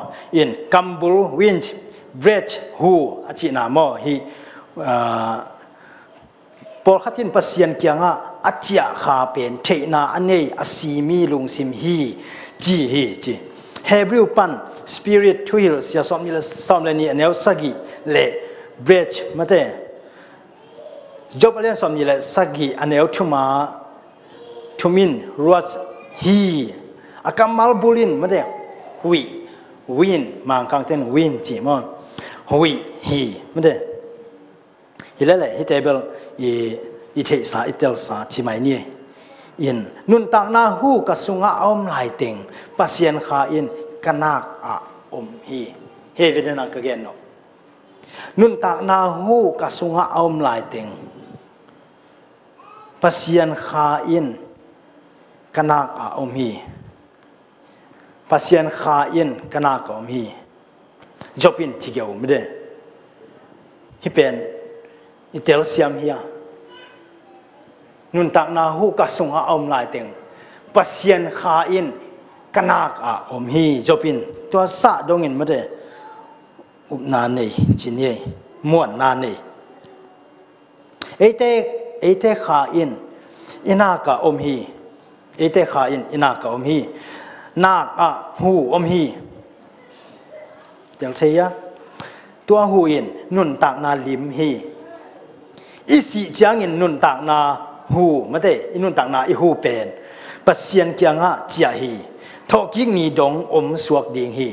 กัมบูวินช์เบรชฮูอาจินามอฮิพอขัดยินปัสยันเกียงอาจจะขาเป็นเทนาอันนี้อาศีมีลุงซิมฮีจีเฮบริวปันสปิริตทุยเสียสมนิรสมเลนี่เนลสักิเลเบรชไม่ได้จบเรียนสมนิรสักิอันเนลชุมาทุมินรัวฮีอากัมมัลบุลินไม่ได้วินมังคังเต้นวินจีมอนฮีไม่ได้ฮิเลเลฮิเตเบลอีเทสาอิเตลสาชิไมนี่นุนตักนาหูกัสุงะอมลายเต็งปัสยันขากันนักอมฮีเฮเวเดนักเกนโนนุนตักนาหูกัสุงะอมลายเต็งปัสยันขากันนักอมฮีปัสยันขากันนักอมฮีจบจิเกวไม่ได้ฮิเป็นอิเตลเซียมฮีนุนตักนาหูกัสุงะอมลายเต็งปัสยันขากันนักอมฮีจบตัวสะดงอินไม่ได้อุปนาเนจินเย่ ม้วนนานี่เอเตขาอินอินากะอมฮีเอเตขาอินอินากะอมฮีนากะหูอมฮีเดี๋ยวเสียตัวหูอินนุนตากนาลิมฮีอิสิจางอินนุนตากนาหูไม่ได้อินุนตากนาอิหูเป็นปัสเซียนเกียงะเจียฮีทอกิงนีดงอมสวกดิงฮี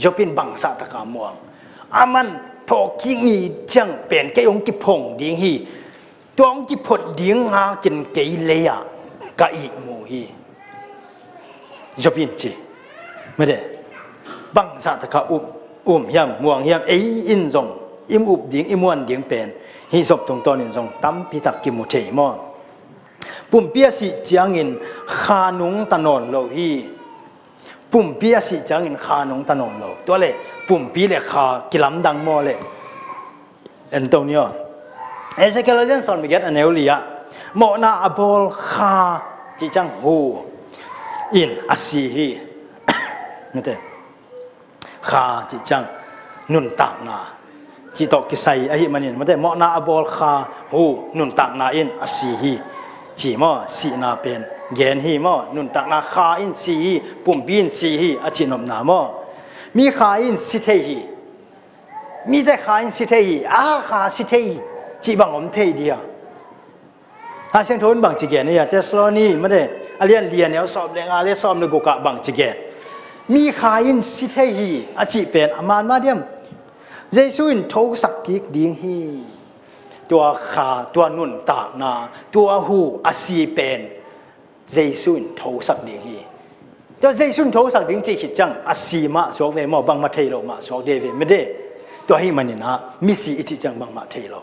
จบเป็นบังสาตะกามวงอามันทอกิงนีจังเป็นเกยองกิพงดิงฮีตัวองกิพดดิงหาจินเกยเลียกะอีมูฮีจบเป็นจีไม่ได้บังสาตะกายำม่วงยำอินจงอิมอุบดิงอิมวนดิงเป็นฮิศพตรงตอนนี้จงตั้มพิทักกิมุเทมอปุ่มเปียสิจางอินขานุงตะนนโลฮีปุ่มเปียสิจางอินขานุงตะนนโลตัวเล่ปุ่มปีเล่ขากิลำดังมอเล่เอ็นตัวนี้เอเซเกลเลนสอนมิเกตอันเอลลียโมนาอับอลขาจิจังหูอินอาซีฮีนั่นเองขาจิจังนุนตากนาจิตกิไซอหิมันินมันได้เหมาะนาอบอลขาหูนุนตากนาอินอาซีฮีจีมอสีนาเป็นเกนฮีมอนุนตากนาขาอินซีฮีปุ่มบินซีฮีอาจินอมนามอมีขาอินสิเทฮีมีแต่ขาอินสิเทฮีขาสิเทฮีจีบังอมเทเดียถ้าเช่นทุนบังจิเกนเนี่ยเทสโลนีมันได้อาเลียนเลียนเนี่ยสอบเรียนอาเลียนสอบในกุกะบังจิเกนมีขาอินสิเทฮีอาจิเป็นอามานมาเดียมเยซูอินทุกสักกิกดิงฮีตัวขาตัวนุนตากนาตัวหูอาซีเป็นเยซูอินทุกสักดิงฮีตัวเยซูอินทุกสักดิงจีคิดจังอาซีมาสวกเวมอบังมาเทโลมาสวกเดเวไม่ได้ตัวให้มันนี่นะมิสีอิจิจังบังมาเทโล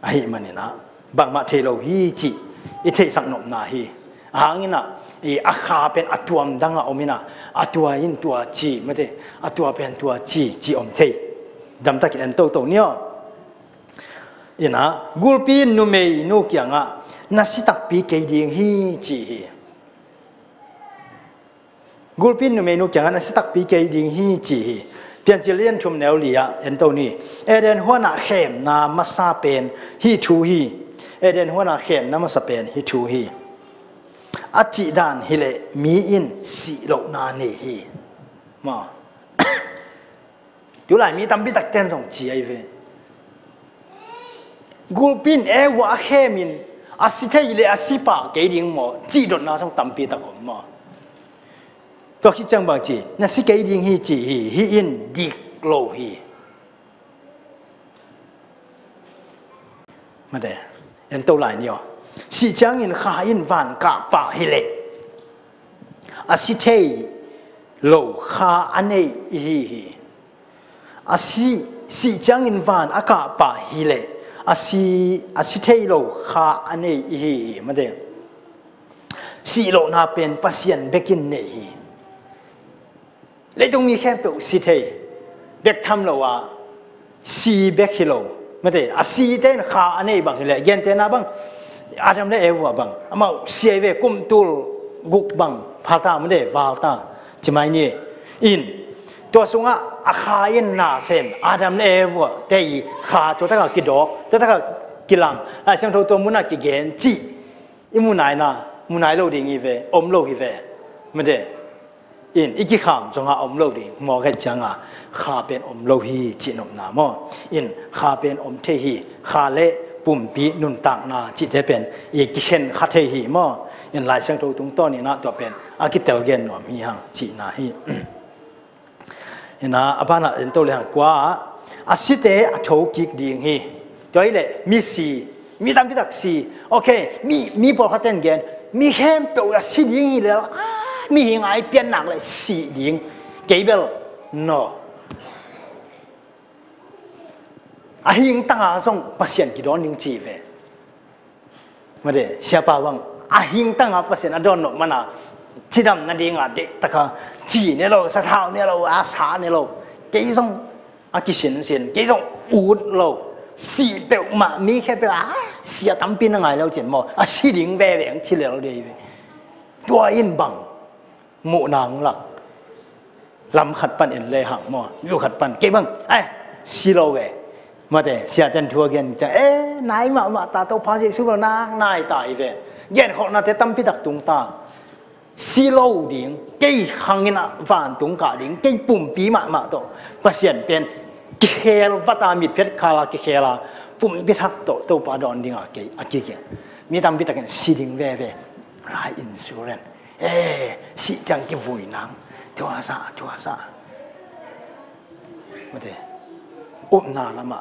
ให้มันนี่นะบังมาเทโลฮีจีอิเทสักนมนาฮีหางนี่นะอาคาเป็นอัตัวมดังอมินะอัตัวอินตัวจีไม่ได้อัตัวเป็นตัวจีอมเทดำตะกินโตเนี่ยอินะกุลปีนุเมย์นุกยังอ่ะนัสิตักปีเกดิงฮีจีกุลปีนุเมย์นุกยังอ่ะนัสิตักปีเกดิงฮีจีเพียงจะเลี้ยนชุมแนวเลียเอ็นโตนี่เอเดนหัวหน้าเข้มนามาซาเป็นฮีทูฮีเอเดนหัวหน้าเข้มนามาซาเป็นฮีทูฮีอาจิดานฮิเลมีอินสีโลนาเนฮีมาดูหลายมีตำบิตักเต้นส่งจีไอเวกูปินวะเข้มินอาศิเทยเลอาศิปะเกดิงหมอจีดนาส่งตำบิตักผมมาตัวคิดจังบางจีนั่นสิเกดิงฮีจีฮีอินดิกโลฮีมาเด้เอ็นตัวหลายเนี่ยสิจังอินขาอินวันกะปะฮิเลอาศิเทยโลขาอันเนฮีอาศิจังอินวันอากาปะฮิเลอาศิเทยโลขาอันเนฮีมาเด้สิโลนาเป็นปัสยันเบกินเนฮีเลยต้องมีแค่ตัวสิเทยเบกทำเราว่าสีเบกฮิโลไม่ได้สีเต้นขาอันนี้บางทีเลยเย็นเต้นนะบางอาจจะไม่ได้ว่าบางอามาเสียเวกุมตุลกุกบางพาตาไม่ได้วาลตาจะไม่เนี่ยอินตัวสุงะอาขาอินนาเซนอาจจะไม่ได้ว่าแต่ขาตัวตะกี้กิดอกตัวตะกี้กิลังไอ้เสียงตัวมุนักกิเกนจีอิมุนายนะมุนายโลดิ้งอีเวอมโลอีเวไม่ได้อินอีกคำจงหาอมโลดีหมอแค่จังอ่ะข้าเป็นอมโลฮีจินอมนามออินข้าเป็นอมเทฮีข้าเละปุ่มปีนุนตักนาจิตเป็นอีกเช่นข้าเทฮีมออินหลายเสียงตัวตรงต้นนี่นะตัวเป็นอากิเตลเกนหนอมีหังจีนาฮีอินนะอาบานะอินตัวเลยหังกว่าอาศิเตอโทกิกดิงฮีตัวนี้แหละมีสีมีตามพิทักษ์สีโอเคมีพอเขาเต้นเกนมีแค่เปล่าสีดิงฮีเลยมีหิงไอเปลี่ยนหนักเลยสีดิงเกเบลโนอาหิงตั้งอาส่งปัสยันกิโดนิงจีเวมาเดเสียป่าวังอาหิงตั้งอาปัสยันอดอนโนมันอ่ะที่ดำนั่นเองอ่ะเด็กตะกะจีเนี่ยเราสะท้าวเนี่ยเราอาสาเนี่ยเราเกยส่งอากิสินเสียนเกยส่งอูดเราสีเปลวมามีแค่เปลวเสียตั้มปีนยังไงเราเจ็บมั้งอาสีดิงแหวงชิเลเราเดียวตัวอินบังหมู่นางหลักลำขัดปันเอ็นเลยหังมออยู่ขัดปันเก็บบ้างไอ้สิโลเว มาแต่เสียจันทัวเกนจะนายมาตาโตพาสิสุบนางนายตายเวเย็นเขานาเตตั้มพิทักตุงตาซีโลดิ่งเกี่ยขังนะวันตุงกาดิ่งเกี่ยปุ่มปีมาโตก็เสียนเป็นเกลวัตามิดเพชรคาลาเกลาปุ่มพิทักโตปาดอนดิ่งอาเกมีตั้มพิทักกันซีดิ่งเวรายอินซูเรนสิจังกิวุยนังทัวซามาแต่อุปนาละมา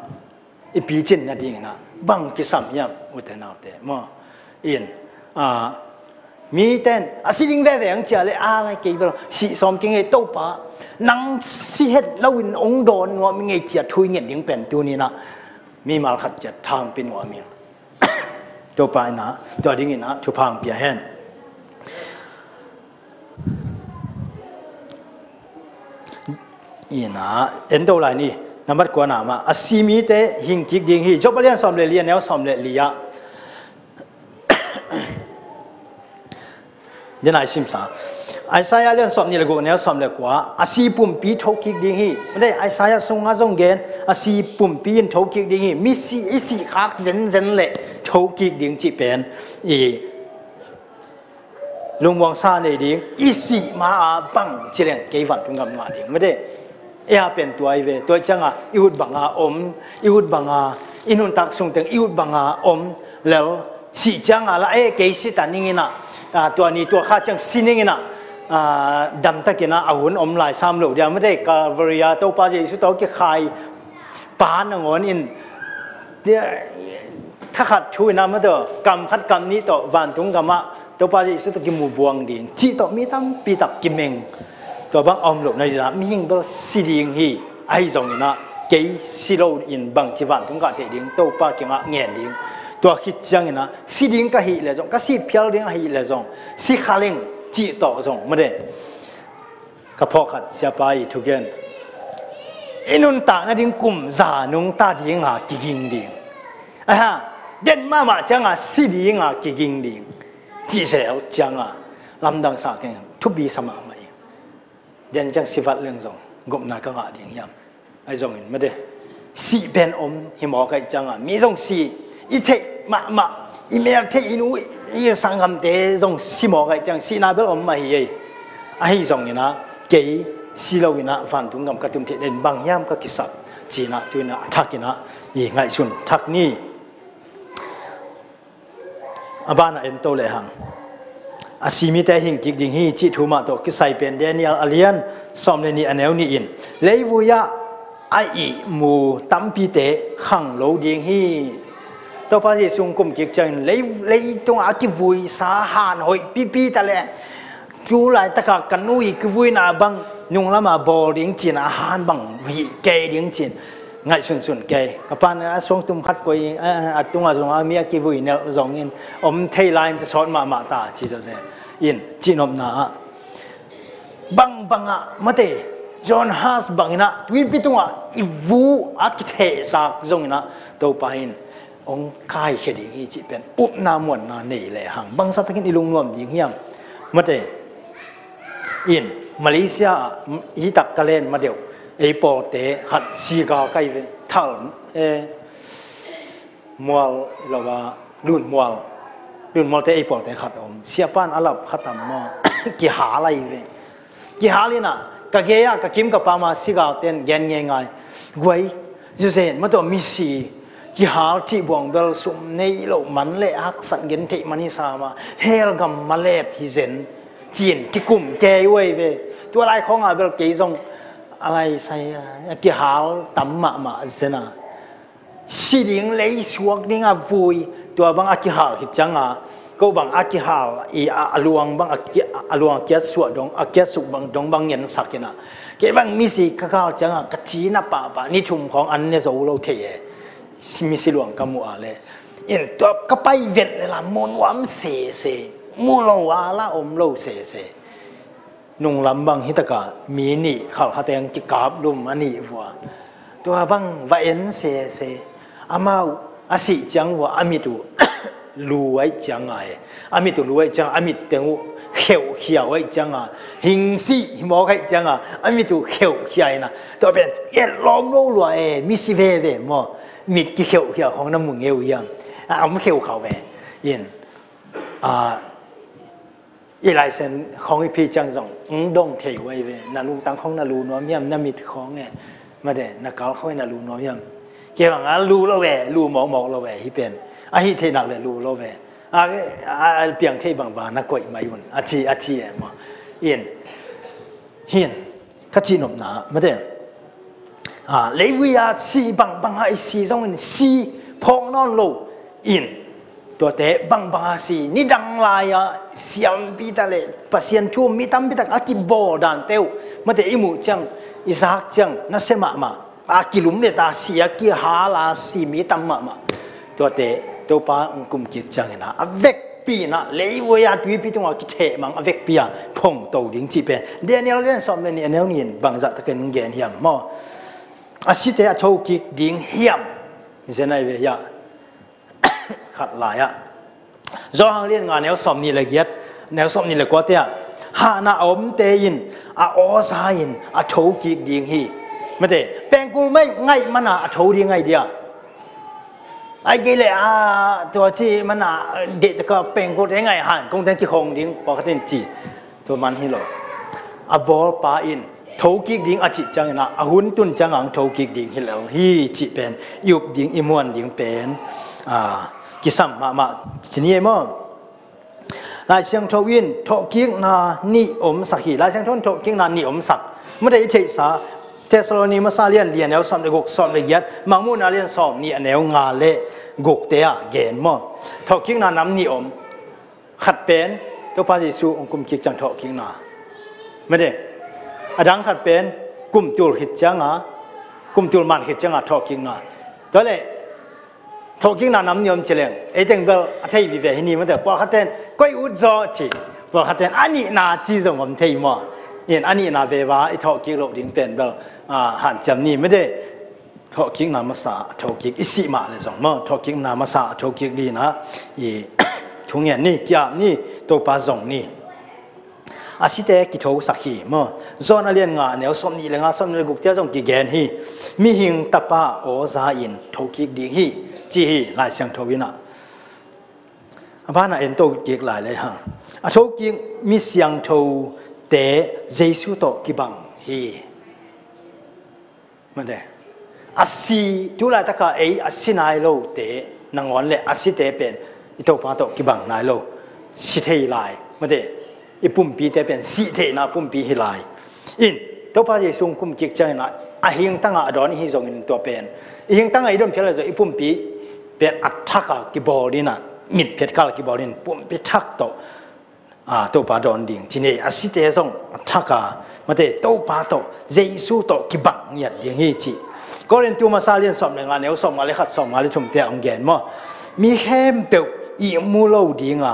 อีปีจินนั่นเองนะบังกิสัมยามอุตนาเตมออินมีแต่สิลิงเวงเจเลยอะไรเกี่ยวกับสิสอมกิงไอโตปะนังสิเฮ็ดเราอินองดอนว่ามีไงเจียทุยเงียดิ่งเป็นตัวนี้นะมีมาขัดจัดทางเป็นว่ามีโตปะนะตัวดิ่งนะทุพังเปียเห็นอีนะเอ็นโดไลนี่นับวัดกว่านามาอาศิมีเตหิงกิกดิ่งฮีจบไปเรียนสอมเรียนแนวสอมเลียยันไอซิมซาไอซายาเรียนสอมนี่เลยกูแนวสอมเลยกว่าอาศิปุ่มปีทกิกดิ่งฮีไม่ได้ไอซายาทรงงาทรงเกณฑ์อาศิปุ่มปีนทกิกดิ่งฮีมิสิอิสิคักเจนเละทกิกดิ่งจีเป็นอีลุงวางซาในดิ่งอิสิมาบังเจริญเกี่ยวกับตรงกับมาดิ่งไม่ได้เป็นตัวไอเวตัวจังอิวดบังอิวดบังอินุนตักส่งถึงอิวดบังแล้วสิจังละเกสิตันนี่นะตัวนี้ตัวข้าจังสินี่นะดำตะกินะอาหุ่นหลายซ้ำโลเดียวไม่ได้กาเวรียตัวป้าจะสุดตัวเกี่ยขายปานงอนอินเนี่ยถ้าขัดช่วยนะมันตัวกำขัดกำนี้ตัววันตุงกำมะตัวป้าจะสุดตัวกิมูบวงดิ่งจีตัวมีตั้มปีตักกิมเมงตัวบางอมหลบในระมีหิงเบลสิดิ่งฮีไอจงนี่นะเกี่ยสิโลอินบางจีวันตุงกะเทดิ่งตัวป้าเกี่ยงเงียนดิ่งตัวคิดจังนี่นะสิดิ่งก็ฮีเลยจงก็สิเพียวดิ่งฮีเลยจงสิขาลิงจีต่อจงไม่ได้ก็พอขัดเสียไปทุกอย่างอินุนตานะดิ่งกุมจานุงตาดิ่งกิกิงดิ่งเด่นมาจังสิดิ่งกิกิงดิ่งจีเสียวจังลำดังสักอย่างทุบบีสมาเดินจังสิฟัดเรื่องจงกบนากังอาดิ่งยามไอ้จงเห็นไม่ได้สีเป็นหิมอไก่จังมีจงสีอีเทมาอีเมลเทอินุอีสังคำเตจงสีหมอไก่จังสีนาเบลมาเฮียไอ้จงนี่นะเกี่ยสีเราวินะฟันตุงกำกระตุ้มเทเดินบางยามก็กิสับจีน่ะจุยน่ะทักกินะอีไงสุนทักนี่บ้านเอ็นโตเลยหังอาศิมิแต่หิงกิกดิ่งฮีจิทุมาโตกิไซเป็นเดนิเอลอาเลียนสอมเลนีอันเอลนี่อินเลยวุยะไอมูตัมปีเตขังโลดิ่งฮีตัวภาษาสุงกุมกิกจังเลยตรงอากิวุยสาหานหอยปีตะเลกูไลตะกะกันนุยกิวุยนาบังนุงละมาบอดิ่งจินอาหารบังวิเกดิ่งจินไงสุนเกยกับปานส่งตุมขัดกวยตุงอาส่งมีกิวุยเนี่ยส่งอินเทไลน์จะสอนมาตาจีโจเซอินจีนอมนาบังมาเตจอห์นฮัสบังนะวิปิตุงอีวูอากิเทสักส่งนะตัวไปอินองคายเขดิงจีเป็นอุปนามวนนาเนยเลยหังบังสัตกินอิลุงนวมดิ่งเฮียมมาเตอินมาเลเซียฮิตักกะเลนมาเดียวไอ้ปอเตะขัดสีกาไก่เวทัลมัวเราว่ารุ่นมัวเตะไอ้ปอเตะขัดเสียปานอาลับขัดตามมากี่หาอะไรเวกี่หาเลยนะกะเกียกะกิมกะปามาสีกาเต้นเงี้ยง่ายกวยจะเห็นมาตัวมิสีกี่หาที่บวงเบลสุมในโลกมันเละฮักสังเกตที่มันนิสามาเฮลกัมมาเล็บฮิเซนจีนที่กลุ่มเกยเว้ยเวตัวไรของอาเบลเกยซงอะไรใส่กี่หาตั้มมาเสนาสิลิงเลยสวกนี่วุยตัวบางกี่หาคิดจังก็บางกี่หาอีอลวงบางอลวงเกียสวดดงเกียสุบางดงบางเงินสักนะเกี่ยบางมิสิข้าวจังกะจีน่ะป่านี่ทุ่มของอันเนี่ยโซโลเทียมิสิหลวงกำมัวเลยอินตัวก็ไปเวทเลยล่ะมนวามเสมูโลวาละโลเสนุ่งลำบังฮิตกะมีนี่ข้าวแตงจิกาบลุมอันนี้วัวตัวบังวาเอ็นเสอามาอาศิจังวัวอามิตุรวยจังไงอามิตุรวยจังอามิตเตงู เข้าเขียวไอ้จังอ่ะหิงสีหมอไอ้จังอ่ะอันมีตัวเข้าเขียวนะตัวเป็นล้อมโลกลัวมิสิเว่หมอมีกี่เข้าเขียวของน้ำมึงยังเอาไม่เข้าเขาไปยินอีไลเซนของอีพีจังสองดงเทไว้เวนาลูตังของนาลูน้อมยำนามิดของไงมาเด่นนักการเขาให้นาลูน้อมยำเกี่ยวกับลูเราเวลูหมอกเราเวที่เป็นฮิเทนักเลยลูเราเวเปียงเทบางนักกวยมายุนอาชีมาเฮียนขัดจีนมนามาเด่นเลวิอาซีบางไอซีตรงนี้ซีพองนอนโลอินตัวเตะบางสีนี่ดังลายเสียมพิตาเลปัสยันทูมิตามพิตาอากิบอดันเตวมาเตะอิมูจังอิสากจังนั่นเสมาอากิลุมเนตาเสียกิฮาลาสีมิตามมาตัวเตะตัวป้าองคุมกิจจังนะเวกปีนะเลวยาดุยปีตรงอากิเทมังเวกปีอะพงโตดิ้งจีเป็นเดี๋ยวนี้เราเล่นสอบเล่นนี่เนี้ยนี่บางจัดตะเกียงเงียนเหี่ยมมออาศิเตะโชกิดิ้งเหี่ยมนี่เช่นไรเวียขัดหลายจอหังเรียนงานแนวสอบนี่ละเอียดแนวสอบนี่ละกว่าเตี้ยหาหน้าอมเตยินอสายินโชกิดิ้งฮีไม่ได้เป็นกูไม่ง่ายมันโชดิ้งไงเดียไอ้เกลี่ยตัวที่มันเด็กก็เป็นกูได้ไงหันคงแต่ที่คงดิ้งปกติจีตัวมันฮิโลบอลปาอินโชกิดิ้งจิจังนะหุ่นตุนจังอังโชกิดิ้งฮิโลฮีจีเป็นยุบดิ้งอิมวนดิ้งเป็นกิสัมมาทีนี้มั้งลายเชียงทวินทกิงนานิอมสักหีลายเชียงทนทกิงนานิอมสักไม่ได้เทศะเทสโลนีมาซาเลียนเรียนแนวสอบในกสอบในยัดมังมูนาเลียนสอบนี่แนวงาเละกเตียเกณฑ์มั้งทกิงนาน้ำนิอมขัดเป็นตัวภาษีสูองคุมกิจจังทกิงนาไม่ได้ดังขัดเป็นกุมจูลหิดจังกุมจูลมันหิดจังทกิงนาตัวเลยทกิงนาน้ำนิยมเฉลียงไอ้เด็กเบลอาทิตย์วิเวหินีมันแต่พอขัดเต้นก็อุดจอจีพอขัดเต้นอันนี้นาจีจงผมเทียมเห็นอันนี้นาเววาไอ้ทกิงโลดิ้งเป็นเบลหันจำนี่ไม่ได้ทกิงนามาสาทกิงอิสิมาเลยสองมั้งทกิงนามาสาทกิงดีนะอีช่วงเงี้ยนี่กี่นี่ตัวปลาสองนี่อาศิเตกิโตสักขีมั้งจอนเลียนงานแนวสมนี่เลยงานสมนี่กุกเจ้าจงกี่แกนฮีมีหิงตะปาโอซาอินทกิงดิ้งฮีจีฮีลายเสียงทวินะบ้านน่ะเอ็นโตเกียกหลายเลยฮะทกิงมีเสียงโทเตเจสุโตกิบังฮีมันเดอาศิจุลาตะกะอาศินายโลเตนังวันเลยอาศิเตเป็นอิโตปาโตกิบังนายโลสิเทลายมันเดอีปุ่มปีเตเป็นสิเทนาปุ่มปีฮิลายอินตัวพระเยซูคุมกิจใจนะหิงตั้งอดอนฮิจงอินตัวเป็นหิงตั้งไอ้ดมเพียรจะอีปุ่มปีเป็นอัฐกะกิบอลินะมิดเพชรกาลกิบอลินปุ่มปีทักโตตัวปาดอนดิ่งทีนี้อาศิเตส่งทักกะมาเตตัวปาโตเยซูโตกิบังเนี่ยดิ่งฮีจีก็เรียนตัวมาซาเลียนสอบในงานเนี้ยสอบมาเลยขัดสอบมาเลยทุ่มเทองแกนมั้งมีแค่เปียวอีมูโลดิ่ง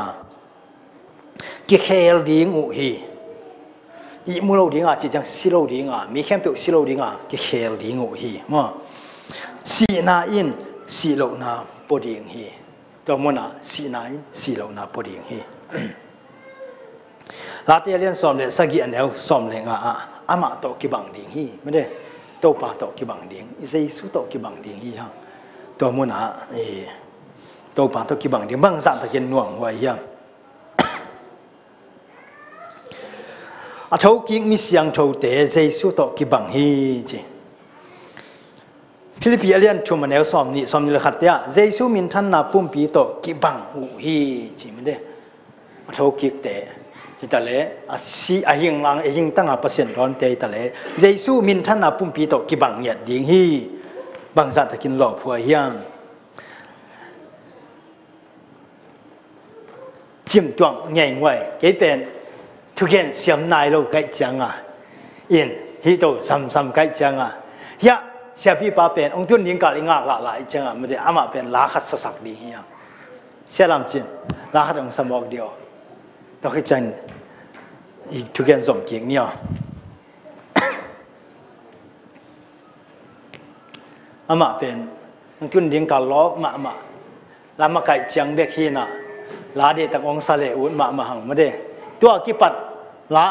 กิเคลดิ่งอุฮีอีมูโลดิ่งจีจังซิโลดิ่งมีแค่เปียวซิโลดิ่งกิเคลดิ่งอุฮีมั้งสีนาอินสีโลนาปอดิ่งฮีตัวมันสีนาอินสีโลนาปอดิ่งฮีลาเตียเลียนสอบเลยสักกี่อันเดียวสอบเลยอามาโตกิบังดิ่งฮีไม่ได้ตัวปาโตกิบังดิ่งเจสุโตกิบังดิ่งฮีฮะตัวมันตัวปาโตกิบังดิ่งบางสัตว์ตะเกียนหน่วงไว้ฮะทกิงมีเสียงโทเตเจสุโตกิบังฮีจีฟิลิปปิเลียนชุมแนวสอบนี่เลยขัดเดียเจสุมินทันนาปุ่มปีโตกิบังหูฮีจีไม่ได้ทกิกเตฮิตาเลสีหิงลังหิงตั้งเปอร์เซ็นต์ร้อนเตยตาเลเจสุมินทันนาปุ่มปีโตกิบังเนี่ยดิ่งฮีบางสัตว์ตะกินหลอกผัวเฮียงจิ้มจ้วงใหญ่ไว้เกิดเป็นทุกอย่างเสียมนายเราไกลจังอินฮิโตซ้ำไกลจังยะเสียพี่ป้าเป็นองค์ทุนยิงกาลิงากหลายจังไม่ได้อามาเป็นลาขัดสักดีเฮียเสียลำจินลาขัดองสมองเดียวต้องให้จังอีกทุกอย่างสมเกียงเนี่ยอามาเป็นองค์ทุนยิงกาล้อมาลามาไกลจังเบกฮีน่ะลาเดตักองสาเลอุดมาหังไม่ได้ต tua kipat la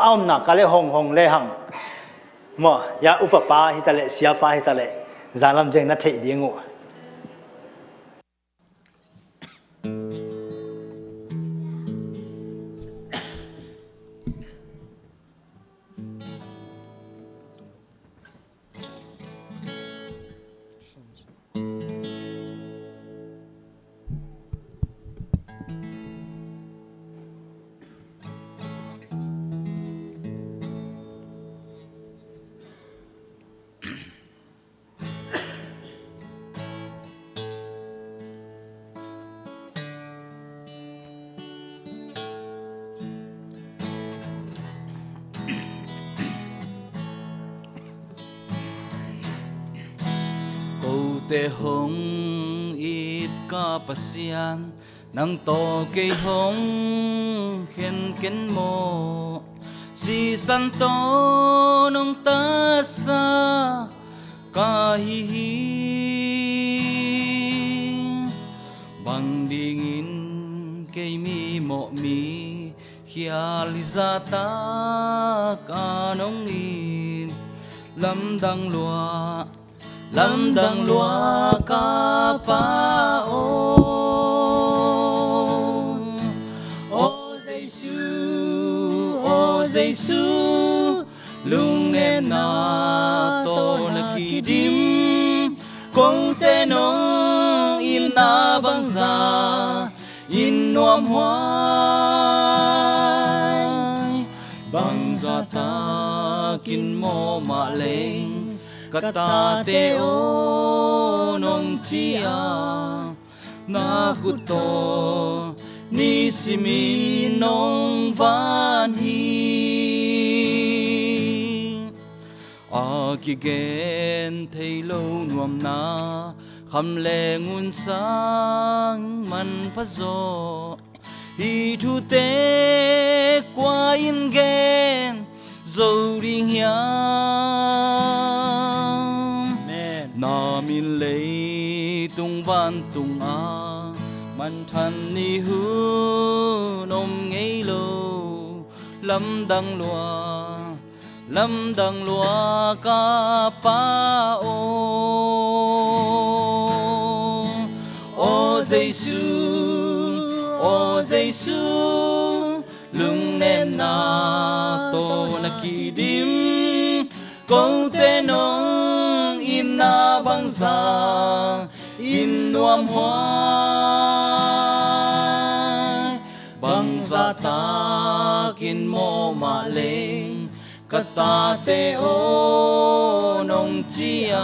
aum na kale hong le hang mo ya upapa hitale siapa hitale zalam jeng na thei dingu te hong it ka pasian nang to ke hong ken mo si santo nong ta sa ka hi bang dingin ke mi mo mi hializata ka nong in lam dang lua ka pa o Giêsu lung em na to na kidim kong te nong in na bang za in nuam hoai bang za ta kin mo ma leng kata te o nong chia na huto ni simi nong van hi ki gen thei lo nuam na kham le ngun sang man pha zo hi thu te qua in gen zo ding hiang na min lấy tung van tung a man than ni hu nom ngei lo lâm đăng lúa ca pa ô Giêsu lưng nem na to na ki dim câu te nong in na bang za in nuam hoai bang za ta kin mo ma leng kata te o nong chia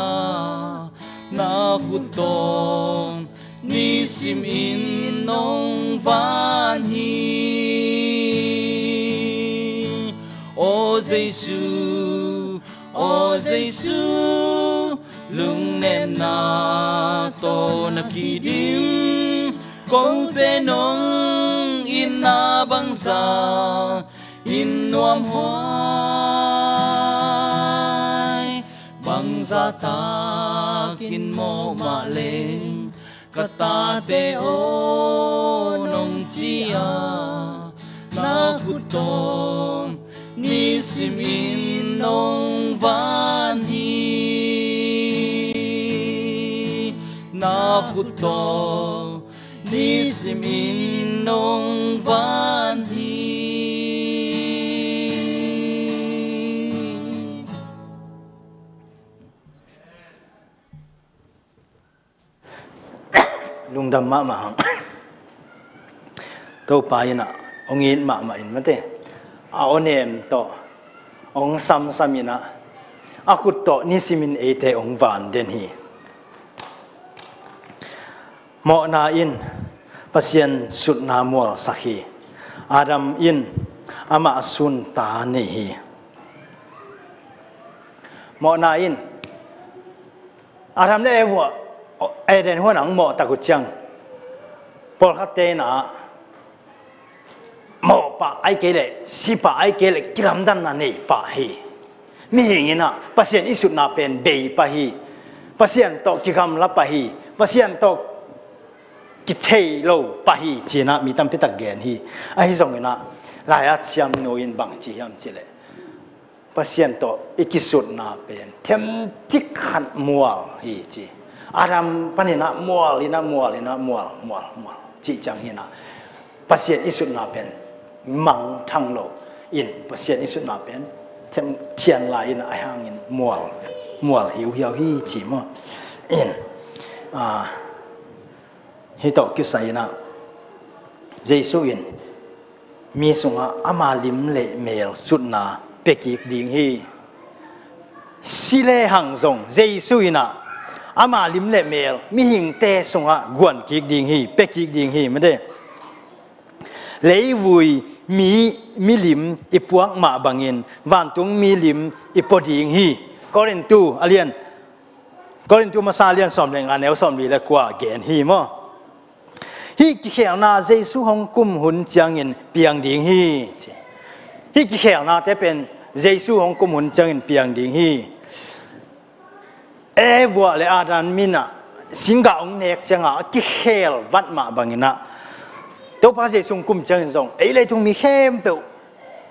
na hutong ni sim in nong van hi o Giêsu lưng nem na to na ki dim câu te nong in na bang za in nuam hoai bang za ta kin mo ma leng kata te o nong chia na hutong ni sim in nong van hi na hutong ni sim in nong van hi lung dam ma hang to pa ina ong in ma in mate a onem to ong sam samina akut to nisimin ete ong van den hi mo na in pasien sut na mol sakhi adam in ama sun ta ne hi mo na in adam le wo eden ho nang mo ta ku chang pol khate na mo pa ai ke le si pa ai ke le kiram dan na nei pa hi mi hingina pasien isut na pen be pa hi pasien to ki kam la pa hi pasien to ki thei lo pa hi china mi tam pitak gen hi ai zong ina ลายเสียมโนอินบังจียามจิเลปัสยันโตอิกิสุดนาเป็นเทมจิกขันมัวฮีจีอารามปนินะมัวลินะมัวลินะมัวจีจังฮินะปัสยันอิสุดนาเป็นมังทั้งโลกอินปัสยันอิสุดนาเป็นเทมเชียนลายอินไอหังอินมัวหิวฮีจีมัวอินฮิโตกิไซนะเยซูอินมีสุงอามาลิมเลเมลสุดนาเปกิกดิ่งฮีสิเลหังซงเยซูอินะอามาลิมเลเมลมีหิงเตสุงอากวนกิกดิ่งฮีเปกิกดิ่งฮีไม่ได้เลยวุยมีลิมอีพวกมาบังอินวันตุงมีลิมอีปอดิ่งฮีกอรินตูอาเลียนกอรินตูมาซาเลียนสอมเลงานแนวสอมลีและกว่าเกนฮีมั้งฮีกิเขียนาเยซูฮงกุมหุนจังอินเปียงดิ่งฮีกิเขียนาแต่เป็นเยซูฮงกุมหุนจังอินเปียงดิ่งฮีวัวเลอาดันมินะสิงกาองเนกจังอ่ะกิเขียวัดมาบังอินะตัวพระเยซูกุมจังอินทรงเลยทุงมีเข้มตัว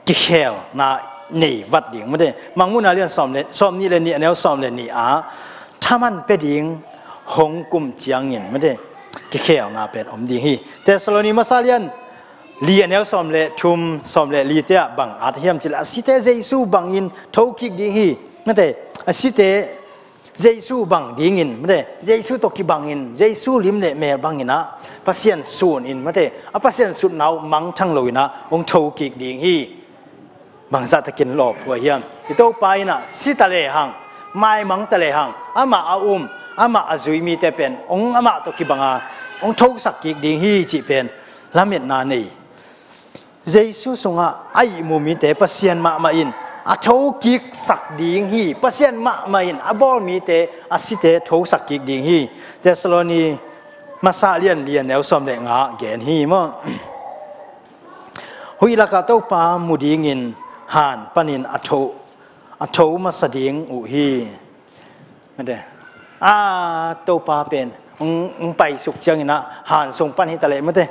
กิเขียนานี่วัดดิ่งไม่ได้มังมุนาเรียนสอมนี่เลยนี่แนวสอมเลยนี่ถ้ามันเป็นดิ่งฮงกุมจังอินไม่ได้กิเขียวนาเป็นอมดีฮีแต่สโลนีมาซาเลียนเลียนเอลสอมเลชุมสอมเลลีเตะบังอาทิยมจิละสิเตเจซูบังอินทอกิกดีฮีไม่ได้สิเตเจซูบังดีอินไม่ได้เจซูตกิบังอินเจซูลิมเลเมบังอินนะพัศยันสูนอินไม่ได้พัศยันสุดนาวมังทั้งโลยนะองทอกิกดีฮีบังสัตกินหลบหัวเฮียมที่โตไปนะสิตะเลหังไม่มังตะเลหังอามาอามาอาจุยมีแต่เป็นองอามาตกิบังองทุกสักกิกดิ่งฮีจีเป็นละเมียนนานีเยซูทรงไอมุมีแต่ปัสยันมาอินอาทุกิกสักดิ่งฮีปัสยันมาอินอาบอลมีแต่อาสิเตทุกสักกิกดิ่งฮีแต่สโลนีมาซาเลียนแนวสมเด็จงาเกนฮีมั้งหุยลักาโตปามุดิงินหานปนินอาทุมาสดิงอุฮีไม่ได้โตปาเป็นไปสุกจังนะหานส่งปันหิตะเลไม่ได้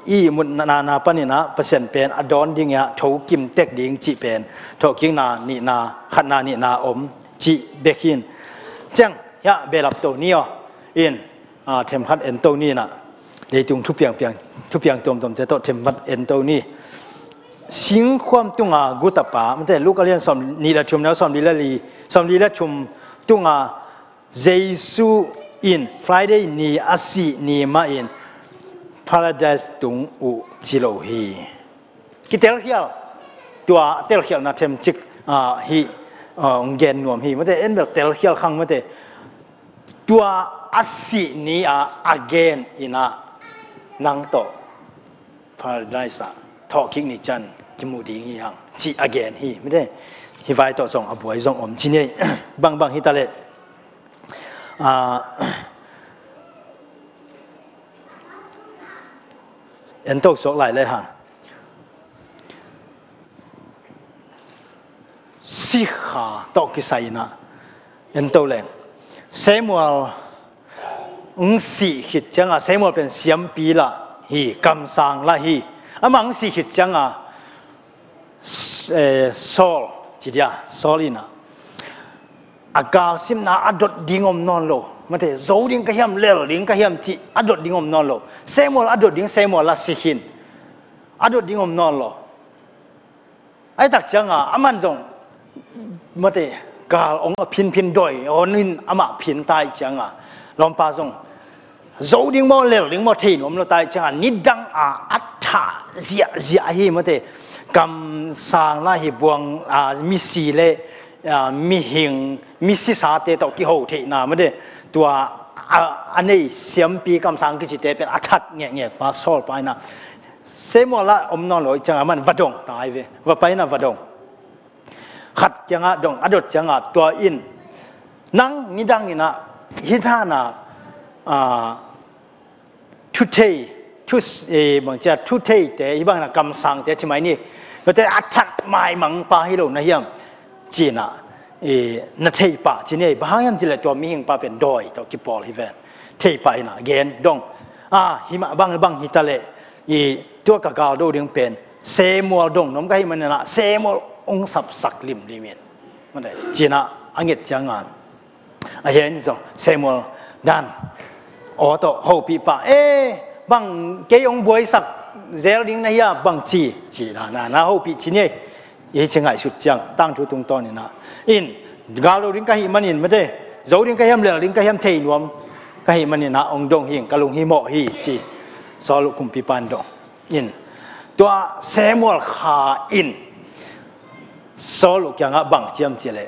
อีมุนนาปันนี่นะเปอร์เซ็นต์เป็นอดอนดิ่งเนี่ยโถกิมเต็กดิ่งจีเป็นโถกิงนานี่นาขันนานี่นาอมจีเบกินจังยะเบลับโตนี่อ๋ออินเทมพัดเอ็นโตนี่นะเดี๋ยวจุงทุบเปียงตมแต่โตเทมพัดเอ็นโตนี่สิงความตุงกุตปาไม่ได้ลูกก็เรียนสอนนี่ละชุมแล้วสอนดีละชุมตุงเยซูอิน Friday นี่อาศินี่มาอิน Paradise ตุงอุจิโลฮีกิเตลเฮียตัวเตลเฮียนะเทมจิกฮีเกนนวมฮีไม่ได้เอ็นแบบเตลเฮียขังไม่ได้ตัวอาศินี่again อินะนังโต Paradise ทอคิกนิจันจมูดีฮีหังจี again ฮีไม่ได้ฮีไว้ต่อส่งอบวยส่งอมจีนี่บางฮิตาเลเอ็นโตสกหลายเลยฮะสิขาตกิไซนะเอ็นโตแรงเซมัวสิหิดจังเซมัวเป็นเสียมปีละฮีกำสังละฮีมังสิหิดจังโซลจีเดียโซลินะอากาศสิมนาอดดดิ่งอมนอนโลมันแต่โจดิ่งก็เฮียมเลลดิ่งก็เฮียมที่อดดดิ่งอมนอนโลเซมัวอดดดิ่งเซมัวละสิหินอดดดิ่งอมนอนโลไอ้ตักจังมันจงมันแต่กาลองพินดอยนินมาพินตายจังลอมปาจงโจดิ่งมอเลลดิ่งมอทีนอมโลตายจังนิดังอัตถาเสียฮีมันแต่กำสังละฮีบวงมิสีเลมีหิงมีศิษาเตตกิโหทีน่ะไม่ได้ตัวอันนี้เสียมปีกำสังกิจิเตเป็นอัฐเงี้ยมาโซลไปนะเสมอละอมนอนเลยจังมันวัดดงตายไปว่าไปนะวัดดงขัดจังดงอดดจังตัวอินนั่งนิดังนี่นะฮิตานะทุเททุบางทีทุเทแต่อีบางนะกำสังแต่ใช่ไหมนี่แต่อัฐไม่มังปาฮิโลนะเฮียมจีน่ะนัทเทปะจีนี่บางอย่างจีเลยตัวมีหิงปะเป็นดอยตัวกิปอลฮิเวนเทปะน่ะเกนดงหิมะบางฮิตาเลตัวกะกาวดูดึงเป็น เซมัวดงน้ำก็ให้มันนะเซมัวองสับสักลิมลิมิตมันได้จีน่าอังกฤษจังงานเห็นจ้ะเซมัวดันอ๋อต่อหูปีป่าบางเกยองบวยสักเซลลิงนะยาบางจีนะหูปีจีเนี่ยยี่เชิงไงสุดจังตั้งทุกตรงตอนนี้นะอินกาลลิงก็ให้มันอินไม่ได้โจลิงก็ยังเหลือลิงก็ยังเทนวมก็ให้มันอินนะองดงหิงกะลุงหิมอฮีจีสอลุคุมปีปันดงอินตัวเซมัวขาอินสอลุยังบังเจียมจีเลย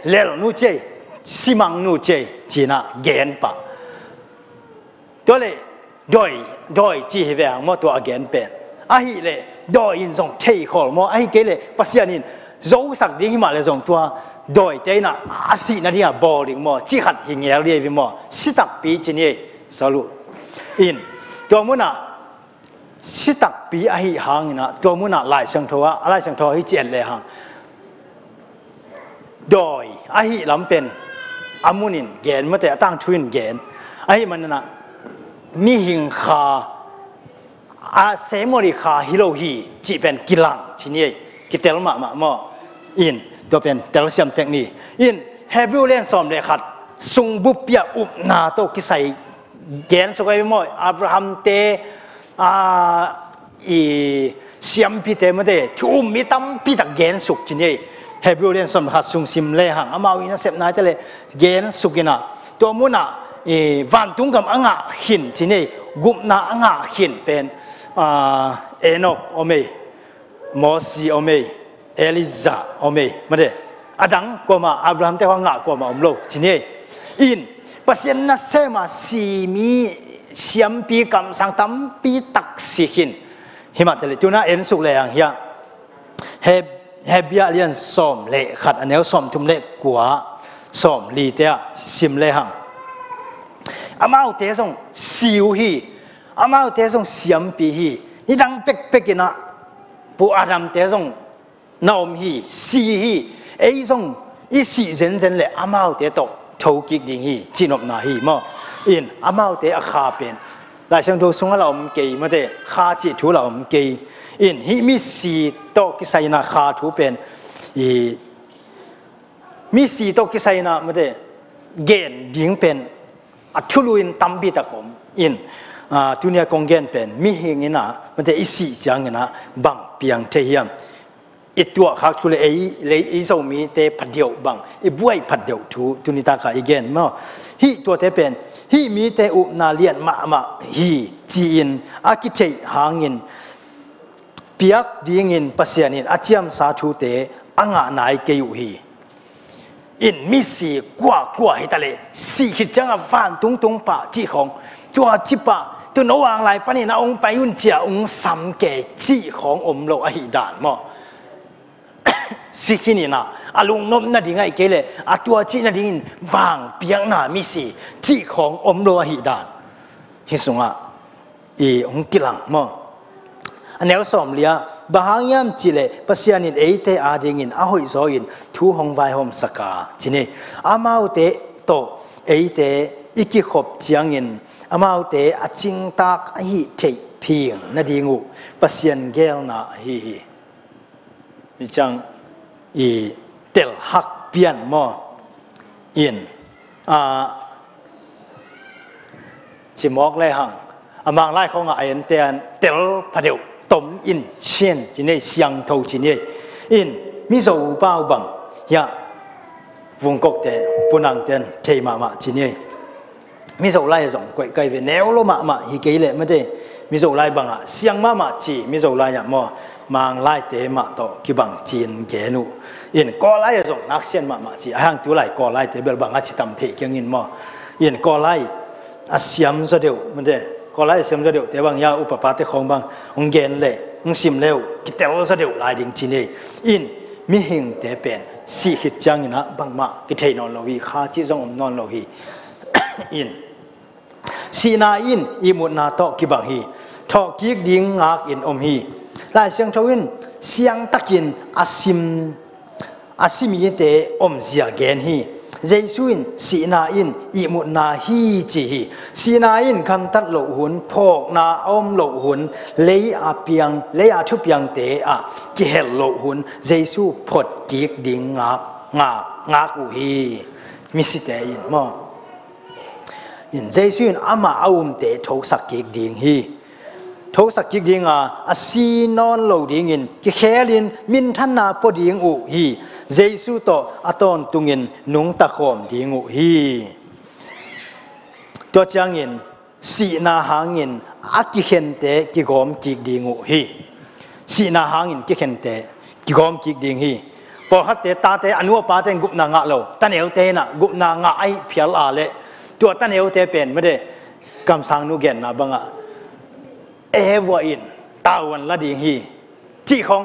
เลวนู่เจสิมังนู่เจจีน่าเกนปะตัวเลยโดยจีเวียงมั่วตัวเกนเป็นไอ้เลยโดยอินส่งเทคอลมั่วไอ้เกเลยปัสยานินรู้สักดีหิมาเลยส่งตัวโดยเตน่ะอาศินาดีอ่ะบอลิงมั่วจีขัดหิงเอลเรียวิมั่วสิตักปีจีนี่สรุอินตัวมุน่ะสิตักปีไอ้หางนะตัวมุน่ะลายสังทว่าลายสังทว่าให้เจนเลยหางโดยไอ้ลำเป็นอามุนินเกนเมื่อแต่ตั้งทวินเกนไอ้มันน่ะมีหิงคาเซมอริคาฮิโรฮีจีเป็นกิลังที่นี่กิเตลมาอินตัวเป็นเตลเซียมเทคนิคอินเฮบิวเลนซอมเลยขัดซุงบุปยาอุปนาโตกิใส่เกนสกายมอยอับราฮัมเตเซียมพิเตมาเตทุมมีตั้มพิตักเกนสุกที่นี่เฮบิวเลนซอมขัดซุงซิมเลยหังอามาวินาเซปนายเตเลเกนสุกินะตัวมุนะวันตุงกับอ่างหินที่นี่กุมนาอ่างหินเป็นเอนอกโอเมมอสีโอเมเอลิซาโอเมมาเดอดังก็มาอับราฮัมแต่ว่างะก็มาอมโลที่นี่อินปัสยันนัสเซมาสีมีเสียมปีกำสังตั้มปีตักสิหินหิมาเตเลตัวน่าเอ็นสุกเลยอย่างเฮียเฮบิอาเลียนสอมเละขัดอันเนี้ยสอมทุมเละกว่าสอมลีเตะซิมเละหังอามาอุเทศงสิวฮีอามาอุเทศงเสียมปีฮีนี่ดังเป็กนะปูอาดัมเทศงนาอมฮีสีฮีส่งอีสีเซนเลยอามาอุเทตกทูกิกดิ่งฮีจีนอบนาฮีมั้งอินอามาอุเทอาคาเป็นหลายช่วงดูส่งเราอมเกยมาเดคาจิทูเราอมเกยอินฮีมีสีโตกิไซนาคาทูเป็นมีสีโตกิไซนามาเดเกนดิ่งเป็นอัทุลุอินตัมบิตะกมอินทุเนียกงเกนเป็นมีหิงนะมันจะอิสิจังนะบังเปียงเทียมอีตัวข้าทุเลเลยอิสมีเตพัดเดียวบังอีบวยพัดเดียวทุนิตากาอีเกนมั้งฮีตัวเตเป็นฮีมีเตอุนาเลียนมาฮีจีนอากิเทหางินเปียกดีงินปัสยานินอาเจียมสาธุเตอ่างนายเกยุฮีอินมิสีกว่าให้ทะเลสีขิดจังฟันตุงป่าจีของตัวจิปะตัวน้องลายปนี่นะองไปยุ่นเจียองสัมเกจีของอมโลอหิดานมั้งสิขินี่นะอาลุงนมนั่นดิ่งไอ้เกเลยอาตัวจีนั่นดิ่งวางเปียงหน้ามิสีจีของอมโลอหิดานที่สุงอ่ะองกิลังมั้งอันนี้สมเลียบางยามจีเลปัสยานินเตอาดิงินอาหอยโซอินทูหงไวหอมสกาจีนี่อามาอุเตโตเตอีกิขบเจียงินอามาอุเตอจิงตากฮีเทเพียงนาดิงูปัสยันเกลนาฮีนี่จังเตลฮักเปียนมออินจิมอกเลยหังอามังไล่ของไอ้เตียนเตลพะเดียวต้มอินเชียนจีนี่เสียงทูจีนี่อินมิโซบ้าบังยะวงกกเตปุนังเตียนเทมาจีนี่มิโซไล่ส่งก๋วยไก่เวแนวโลมาฮิเกเลยไม่ได้มิโซไล่บังเสียงมาจีมิโซไล่ยะมอมังไล่เตมาโตกิบังจีนเกนูอินก็ไล่ส่งนักเสียนมาจีห่างตัวไล่ก็ไล่เตเบลบังอาชิตำเทยังอินมออินก็ไล่อาเสียมซะเดียวไม่ได้ก็ไล่เสียมซะเดียวแต่บางยาอุปปาติของบางองเกนเลยองซิมเลวกิเตลซะเดียวไล่ดิ่งจีนี่อินมีหิงเตเป็นสีหิจังอินะบางมากิเทนอนโลหีข้าจิจงนอนโลหีอินสีนาอินอิมุนาโตกิบังฮีทอกิกดิ่งงากอินอมฮีไล่เสียงทวินเสียงตะกินอาซิมีเตอมเสียเกนฮี เยซูอินสีนาอินอิมุนาฮีจีสีนาอินคำตัดโลหุนพอกนาอมโลหุนเลยอาเปียงเลยอาทุเปียงเตะกิเฮลโลหุนเยซูพดกิกดิ่งงากอุฮีมิสิเตอินมออินเยซูอินอามาอุมเตะทกสักกิกดิ่งฮีทกสักกิกดิ่งอาซีนอนโลดิ่งอินกิเคลินมินทันนาปดิ่งอุฮีเยซูโตอาตอนตุงินนุงตะคอมดิ่งอุฮีตัวจังอินสีนาหางอินอากิเห็นเตะกิกอมกิกดิ่งอุฮีสีนาหางอินกิเห็นเตะกิกอมกิกดิ่งฮีพอฮัตเตตาเตอนุปาเตกุบนางะโลตันเอวเตนะกุบนางะไอเพียลอาเลตัวตันเอวเตเป็นไม่ได้กำสังนุเกนนะบังอะเอวอินตาวันละดิ่งฮีจีของ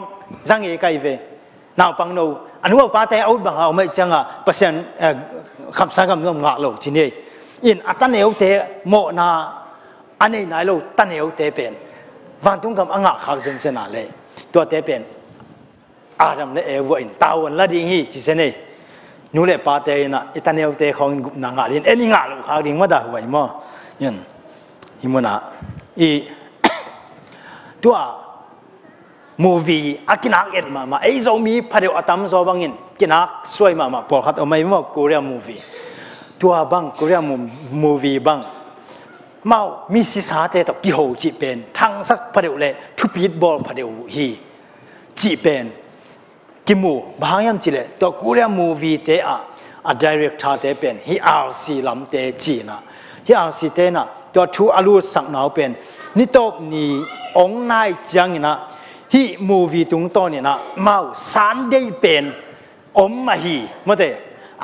จังเอไกเวนาปังโนอนุปาเตเอาบังเอาไม่จังอะเปอร์เซ็นต์คำสังคำนุงะโลทีนี้อินอัตันเอวเตโมนาอันนี้นายโลตันเอวเตเป็นวันทุ่งคำอ่างขักจนเสนาเลยตัวเตเป็นอาดัมและเอวอินตาวันละดิ่งฮีจีเสน่นูเลปาเตนะอิตันเอวเตของนางะลินเอ็นี่งะโลขักดิ่งมาด่าไว้มั้งยันฮิมุนะอีตัวมูวีอากินักเอ็ดมาไอ้โซมีพระเดียวอัตมโซบังอินกินักสวยมาพอขัดเอาไม่มาโคเรียมูวีตัวบังโคเรียมูวีบังมามีสิสาเตตกิโฮจีเป็นทั้งสักพระเดียวเลยทุบีดบอลพระเดียวฮีจีเป็นกิมูบางยามจีเลยตัวโคเรียมูวีเตอะดีเรกเตอร์เตเป็นฮีอาร์ซีลำเตจีนะฮีอาร์ซีเตนะตัวทูอาลูสักหนาวเป็นนี่ตบนี่องนายจังนะฮีมูวีตรงต้นนี่นะมาสันได้เป็นอมมาฮีมาเต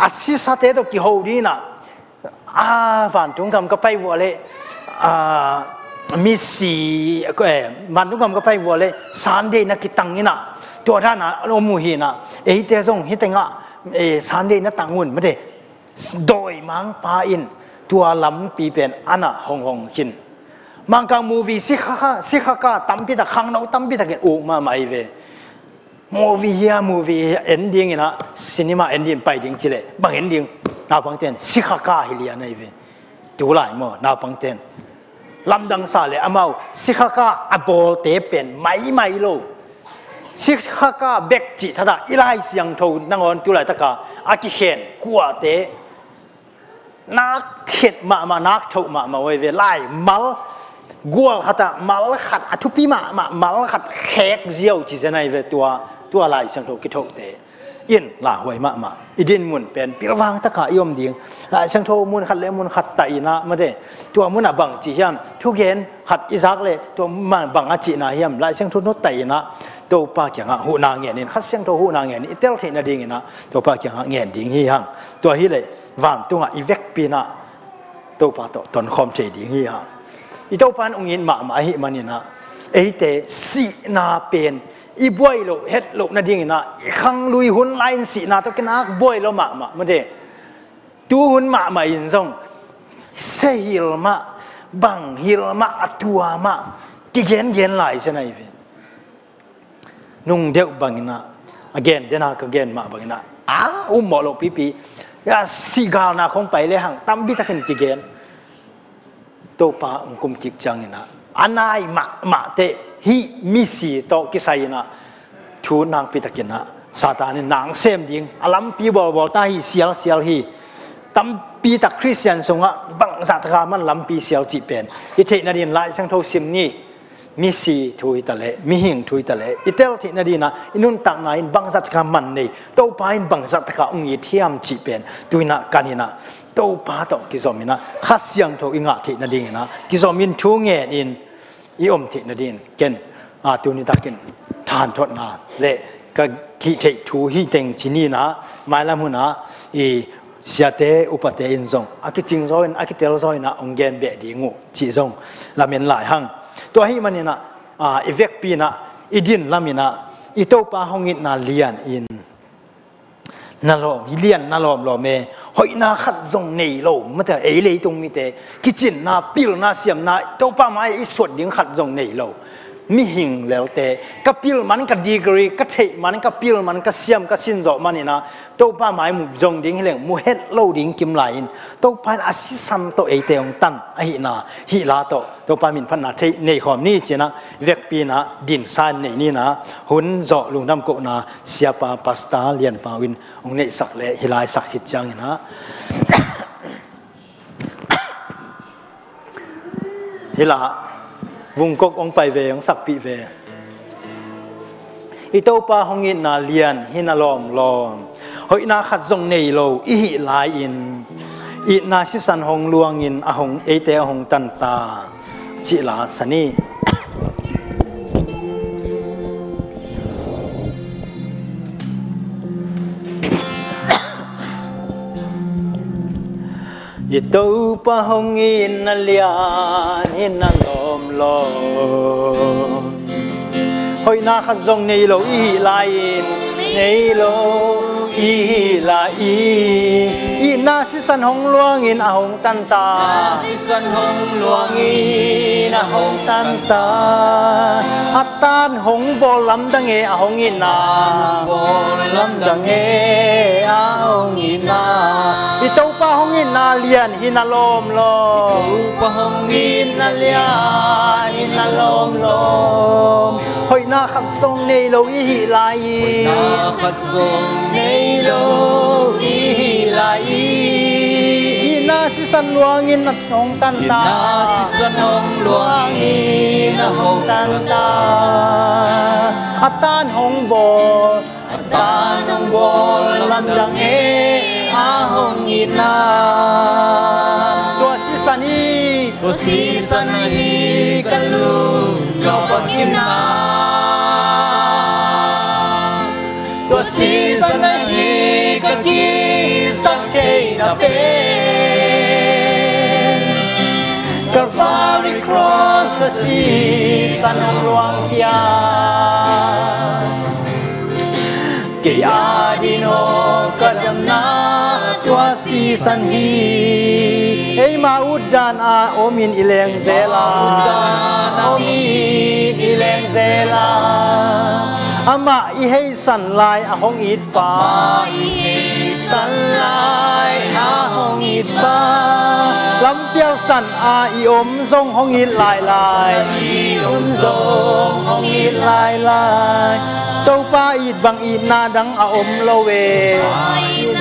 อาศิสเตตกิโฮดีนะวันตรงคำก็ไปวัวเลยมิสีวันตรงคำก็ไปวัวเลยสันได้นักกิตังนี่นะตัวท่านนะอมูฮีนะเอเตซงฮิตงะสันได้นักตังหุ่นมาเตโดยมังปาอินตัวลำปีเป็นอันน่ะหงหินมังกังมูวีสิขะกาตั้มพิทักขังเราตั้มพิทักกันอุมาไม่เวมูวีเอ็นดิ้งนะซีนีมาเอ็นดิ้งไปดิ้งจิเลบางเอ็นดิ้งนาปังเตนสิขะกาฮิเลียนไอเวดูหลายมั้งนาปังเตนลำดังซาเลอามาสิขะกาอับอลเตเป็นไม่โลสิขะกาเบกจิท่าอิไลเสียงทูนังออนดูหลายตะกาอากิเห็นกัวเตนักเข็ดมานักถูกมาไว้เวลามัลกัวขัดมัลขัดทุปีมัลขัดแขกเจียวจีเจนไอเวตัวลายเสียงถูกกิถูกเตอินลาหวยมาอีดินมุนเป็นปีระวังตะกายอมดิ่งลายเสียงถูกมุนขัดเล่มุนขัดไตนะมาเดตัวมุนบังจีเฮียมทุกเย็นขัดอิซักเลยตัวมันบังอาจีนาเฮียมลายเสียงถูกนุไตนะตัวปากอย่างหูนางเงียนขัดเสียงถูกหูนางเงียนอิเตลเทนดิ่งนะตัวปากอย่างเงียนดิ่งฮีฮังตัวฮีเลยวันตัวอีเวกปีนะตัวปากตอนคอมเทดิ่งฮีฮังอีตัวปานองค์ยินมาฮิมันนี่นะเอเตสีนาเป็นอีบวยโลเฮ็ดโลนาดิ่งนะขังลุยหุ่นไลน์สีนาตัวกินักบวยโลมามันเดตัวหุ่นมาอินซงเซฮิลมาบังฮิลมาตัวมาที่เย็นไหลใช่ไหมพี่นุ่งเดียวบังนะ again เดนัก again มาบังนะหมอโลปียาสีกานาคงไปเลยหังตั้มบิตาขึ้นที่เกนตัวป้ากุมจิกจังนะอันนายมาเตฮีมิสีโตกิไซนะทูนางปิตากินนะซาตานี่นางเซมดิงอลัมปีบอลตาฮีเซียลฮีตั้มปีตาคริสเตียนสงะบังสัตคามันลัมปีเซียลจีเป็นอิเทนาดินไล่สังโทซิมนี่มิสีทุยตะเลมิหิงทุยตะเลอิเตลที่นาดีนะอินุนตักนายบังสัตคามันนี่โตปายบังสัตคาองค์เทียมจีเป็นตุยนะกันนี่นะโตปาโตกิจอมินะขัดเสียงโตอิงะที่นาดีนะกิจอมินทุเงอินอิอมที่นาดีนเกนตุนิตากินทานทอดนาเละก็กิเททูฮิเตงจินีนะไม่ละมุนะอีเสียเตอุปเตอินซงอากิจิงซอยอากิเตลซอยนะองเกนเบดีงูจีซงละเมนหลายหังตัวให้มันนี่นะอีเวกปีนะอีดินละมินะอีโตปาหงิดนาเลียนอินนาลอมเลียนนาลอมลอเมหอยนาขัดซงนี่โลมันแต่เอเลยตรงมีแต่กิจินนาปิลนาเสียมนาโตปามาอีสวดดิ้งขัดซงนี่โล mi hing lelte kapil man ka degree ka thei man kapil man ka siam ka sin zo manina to pa mai mu jong ding hileng mu het lo ding kim lain to pa asisam to ate ong tan a hi na hi la to pa min phan na thei nei khom ni chena vek pi na din san nei ni na hun zo lu nam ko na sia pa pasta lian pa win ong nei sak le hilai sak hit chang na hila vùng cốc ông bay về ông sắp bị về, ito pa hongin na lian hinalom lom, hoi na khát zong nei lo ihi lai in, it na si san hong luang in ahong ete ahong tan ta, chỉ là sani. Ito pa hongin na lian hinalom lom hoi na khát zong nei lo i lain nei lo i lai i na si san hong luang in ahong tan ta si san hong luang in ahong tan ta atan hong bol lam dang e ahong in na bol lam dang e ahong in na ito pa hong in na lian hinalom lom pa hong in na lian hinalom lom hoi na khát zong nei lo i lai na khát zong nei lo i lai i na si san luang in at hong tan ta na si san hong luang in ahong tan ta atan hong bol lam dang e ahong in na tua si san hi kalu no pakim na tua si san hi kaki sakei na pe Calvary cross si san luang kia kaya dino kadam na tua si san hi ei maudan a omin ileng zela omin ileng zela ama i hei san lai a hong it pa san lai ahong it pa lam piao san a i om zong hong it lai lai zong hong it lai lai tâu pa it bang it na dang a om lo we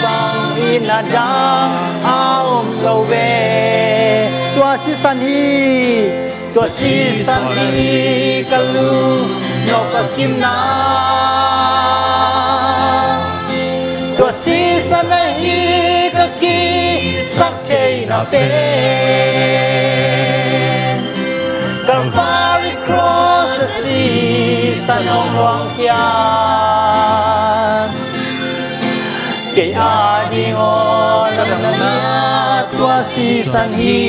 bang it na dang a om lo we tua si san hi kalu no pakim na tua si san hi kaki sakei na pe Calvary cross si san hong luang kia kaya dingon na tua si san hi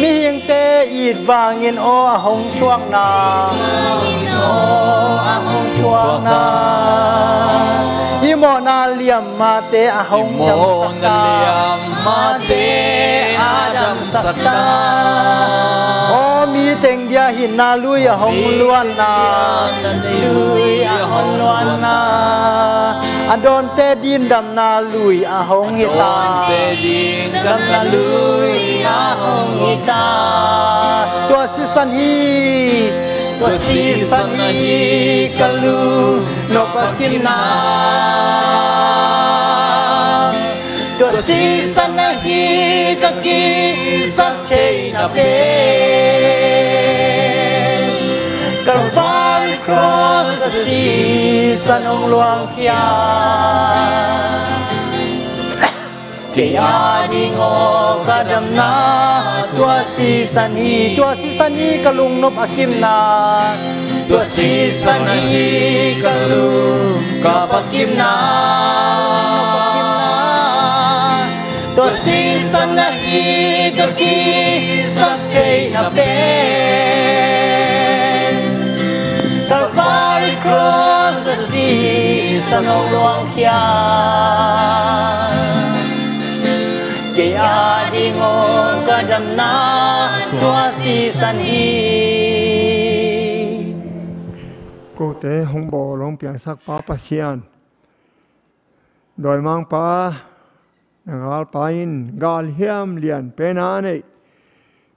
mi hieng te it wangin o a hong chuang na ahong chuang na imo na liam ma te a hong mo na liam ma te adam sakta o mi teng dia hin na lui a hong luan na lui a hong luan na adon te din dam na lui a hong hita te din dam na lui ahong hita tua si san hi kalu no pakim na tua si san hi kaki sakei na pe Calvary cross si san hong luang kia kaya dingo kadam na tua si san hi kalung nop akim na tua si san hi kalu kapakim na tua si san hi kaki sakei na pe Calvary cross si san hong luang kia kaya dingon kadam na tua si san hi cô tế hông bồ long piang sak pa pasian đòi mang pa gal pain gal hiam lian pena nei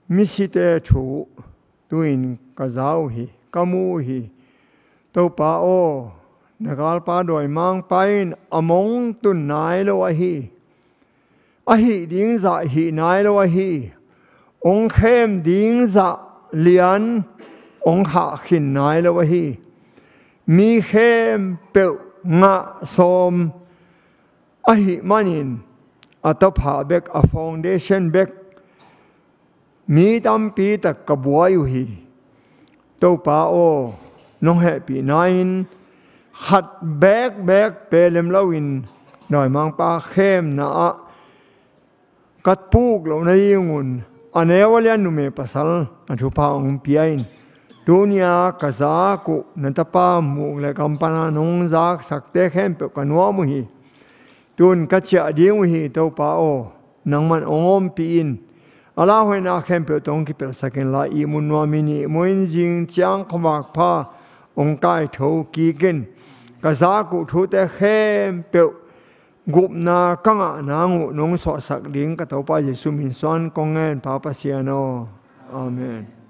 misite thu tuin ka zau hi kamu hi to pa o gal pa đòi mang pain among tun nai lo a hi ding za hi nai lo hi ong khem ding za lian ong ha khin nai lo hi mi khem pe nga som a hi manin atapha bek a foundation bek mi tam pi tak ka buai hi to pa o nong happy nine hat bek pelem lawin noi mang pa khem na kat puk lo na yingun anewalian nume pasal athu pa ong piain dunia kaza ku natapa mu le kampana nong zak sakte khem pe kanwa mu hi tun kacha ding hi to pa o nang man ongom piin ala hoina khem pe tong ki per saken la i mun no mini moin jing chang khmak pha ong kai tho ki ken kaza ku thu te khem pe gup na kanga na ngu nong so sak ding ka to pa Yesu min son kongen pa pa siano amen.